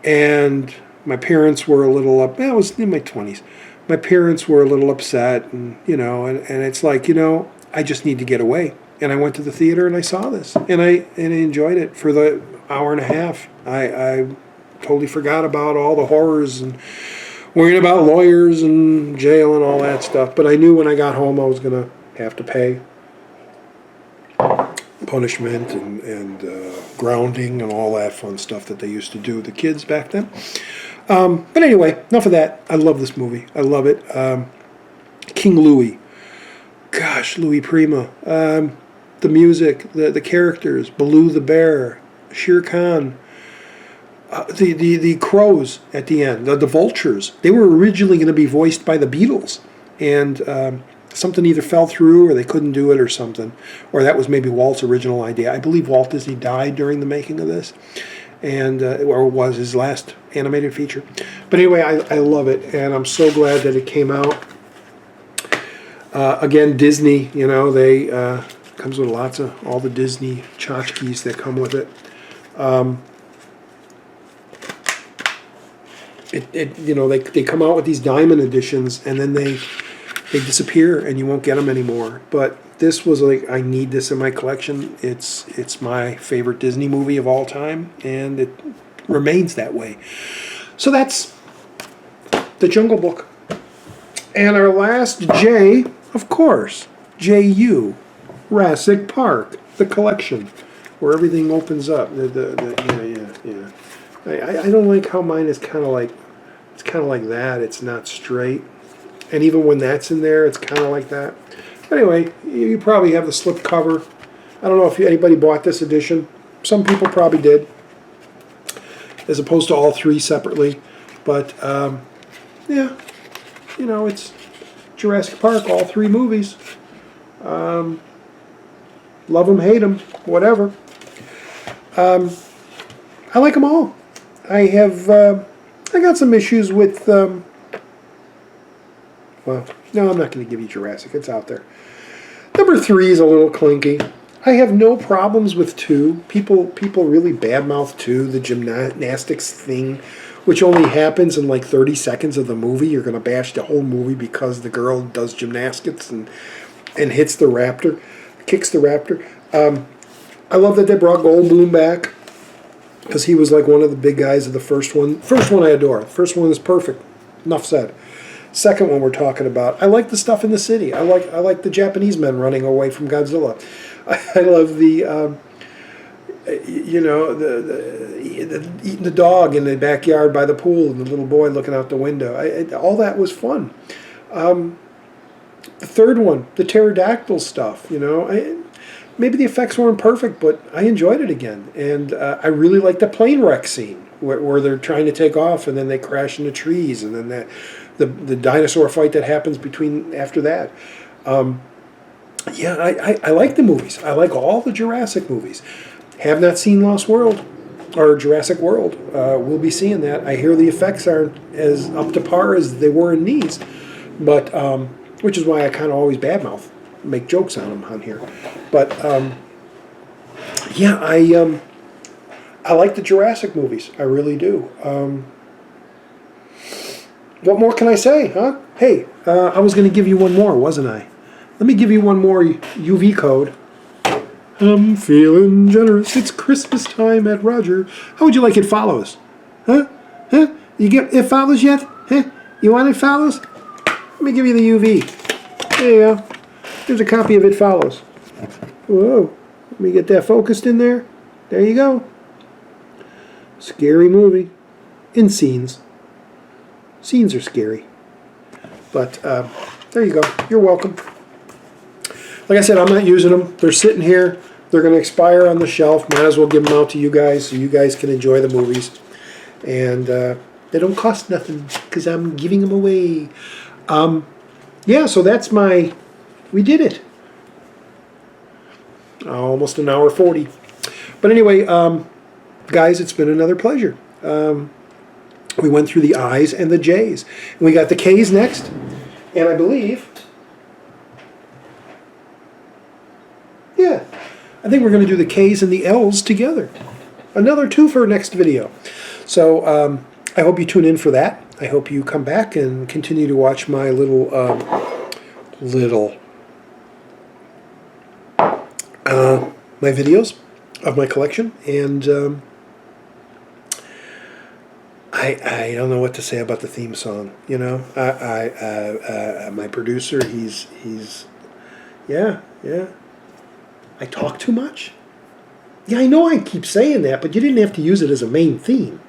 And my parents were a little I was in my 20s. My parents were a little upset, and it's like, I just need to get away. And I went to the theater and I saw this, and I enjoyed it for the hour and a half. I totally forgot about all the horrors and worrying about lawyers and jail and all that stuff. But I knew when I got home I was going to have to pay punishment and grounding and all that fun stuff that they used to do, the kids back then. But anyway, enough of that. I love this movie. I love it. King Louis. Gosh, Louis Prima. The music, the characters, Baloo the bear, Shere Khan, the crows at the end, the vultures. They were originally going to be voiced by the Beatles, and something either fell through or they couldn't do it or something, or that was maybe Walt's original idea. I believe Walt Disney died during the making of this, and or was his last animated feature. But anyway, I love it, and I'm so glad that it came out. Again, Disney, they comes with lots of all the Disney tchotchkes that come with it. They come out with these diamond editions, and then they disappear, and you won't get them anymore. But this was like, I need this in my collection. It's my favorite Disney movie of all time, and it remains that way. So that's The Jungle Book. And our last J, of course, J.U., Jurassic Park, the collection, where everything opens up. Yeah. I don't like how mine is kind of like that. It's not straight. And even when that's in there, it's kind of like that. Anyway, you probably have the slip cover. I don't know if anybody bought this edition. Some people probably did, as opposed to all 3 separately. But, yeah, it's Jurassic Park, all 3 movies. Love them, hate them, whatever. I like them all. I got some issues with, well, no, I'm not going to give you Jurassic. It's out there. Number 3 is a little clinky. I have no problems with 2. People really badmouth 2, the gymnastics thing, which only happens in like 30 seconds of the movie. You're going to bash the whole movie because the girl does gymnastics and hits the raptor, kicks the raptor. I love that they brought Goldblum back because he was like one of the big guys of the first one. First one I adore. The first one is perfect. Enough said. Second one we're talking about. I like the stuff in the city. I like the Japanese men running away from Godzilla. I love the eating the dog in the backyard by the pool and the little boy looking out the window. All that was fun. The third one, the pterodactyl stuff. Maybe the effects weren't perfect, but I enjoyed it again. And I really like the plane wreck scene where they're trying to take off and then they crash into trees and then the dinosaur fight that happens after that. Yeah, I like the movies. I like all the Jurassic movies. Have not seen Lost World or Jurassic World. We'll be seeing that. I hear the effects aren't as up to par as they were in these, but which is why I kind of always badmouth, make jokes on them on here. But yeah, I like the Jurassic movies. I really do. What more can I say, huh? Hey, I was going to give you one more, wasn't I? Let me give you one more UV code. I'm feeling generous. It's Christmas time at Roger. How would you like It Follows? Huh? Huh? You get It Follows yet? Huh? You want It Follows? Let me give you the UV. There you go. Here's a copy of It Follows. Whoa. Let me get that focused in there. There you go. Scary movie. In scenes. Scenes are scary. But there you go. You're welcome. Like I said, I'm not using them. They're sitting here. They're going to expire on the shelf. Might as well give them out to you guys so you guys can enjoy the movies. And they don't cost nothing because I'm giving them away. Yeah, so that's we did it. Almost an hour 40. But anyway, guys, it's been another pleasure. We went through the I's and the J's. And we got the K's next. And I believe... yeah, I think we're going to do the K's and the L's together. Another 2 for next video. So I hope you tune in for that. I hope you come back and continue to watch my my videos of my collection. And I don't know what to say about the theme song. My producer, he's yeah. I talk too much? Yeah, I know I keep saying that, but you didn't have to use it as a main theme.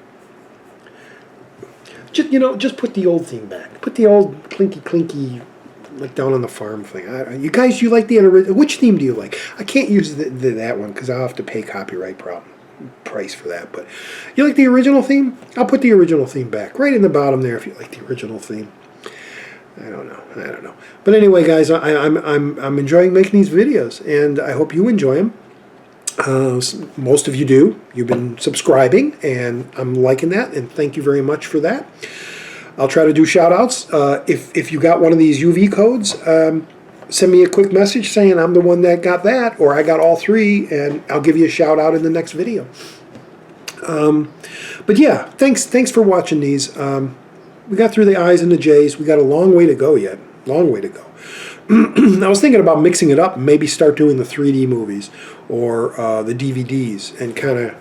Just put the old theme back. Put the old clinky, like down on the farm thing. You guys, you like the original? Which theme do you like? I can't use that one because I'll have to pay copyright price for that. But you like the original theme? I'll put the original theme back right in the bottom there if you like the original theme. I don't know. But anyway, guys, I'm enjoying making these videos, and I hope you enjoy them. Most of you do. You've been subscribing, and I'm liking that, and thank you very much for that. I'll try to do shout-outs. If you got one of these UV codes, send me a quick message saying I'm the one that got that, or I got all 3, and I'll give you a shout-out in the next video. But yeah, thanks for watching these. We got through the I's and the J's. We got a long way to go yet. Long way to go. I was thinking about mixing it up and maybe start doing the 3D movies or the DVDs and kind of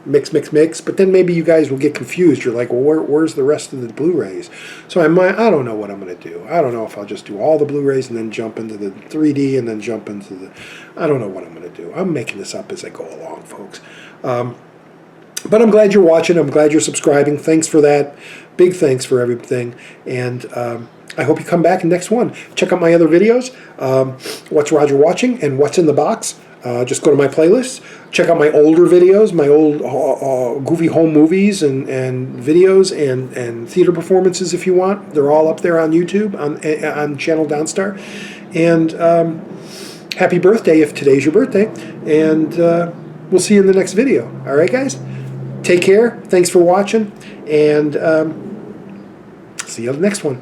mix. But then maybe you guys will get confused. You're like, well, where's the rest of the Blu-rays? So I don't know what I'm going to do. I don't know if I'll just do all the Blu-rays and then jump into the 3D and then jump into the... I don't know what I'm going to do. I'm making this up as I go along, folks. But I'm glad you're watching. I'm glad you're subscribing. Thanks for that. Big thanks for everything. And I hope you come back in the next one. Check out my other videos. What's Roger Watching and What's in the Box. Just go to my playlist. Check out my older videos, my old goofy home movies and videos and theater performances if you want. They're all up there on YouTube, on channel Donstar. And happy birthday if today's your birthday. And we'll see you in the next video. All right, guys? Take care. Thanks for watching. And see you on the next one.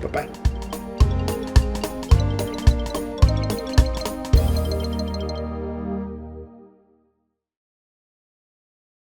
Bye-bye.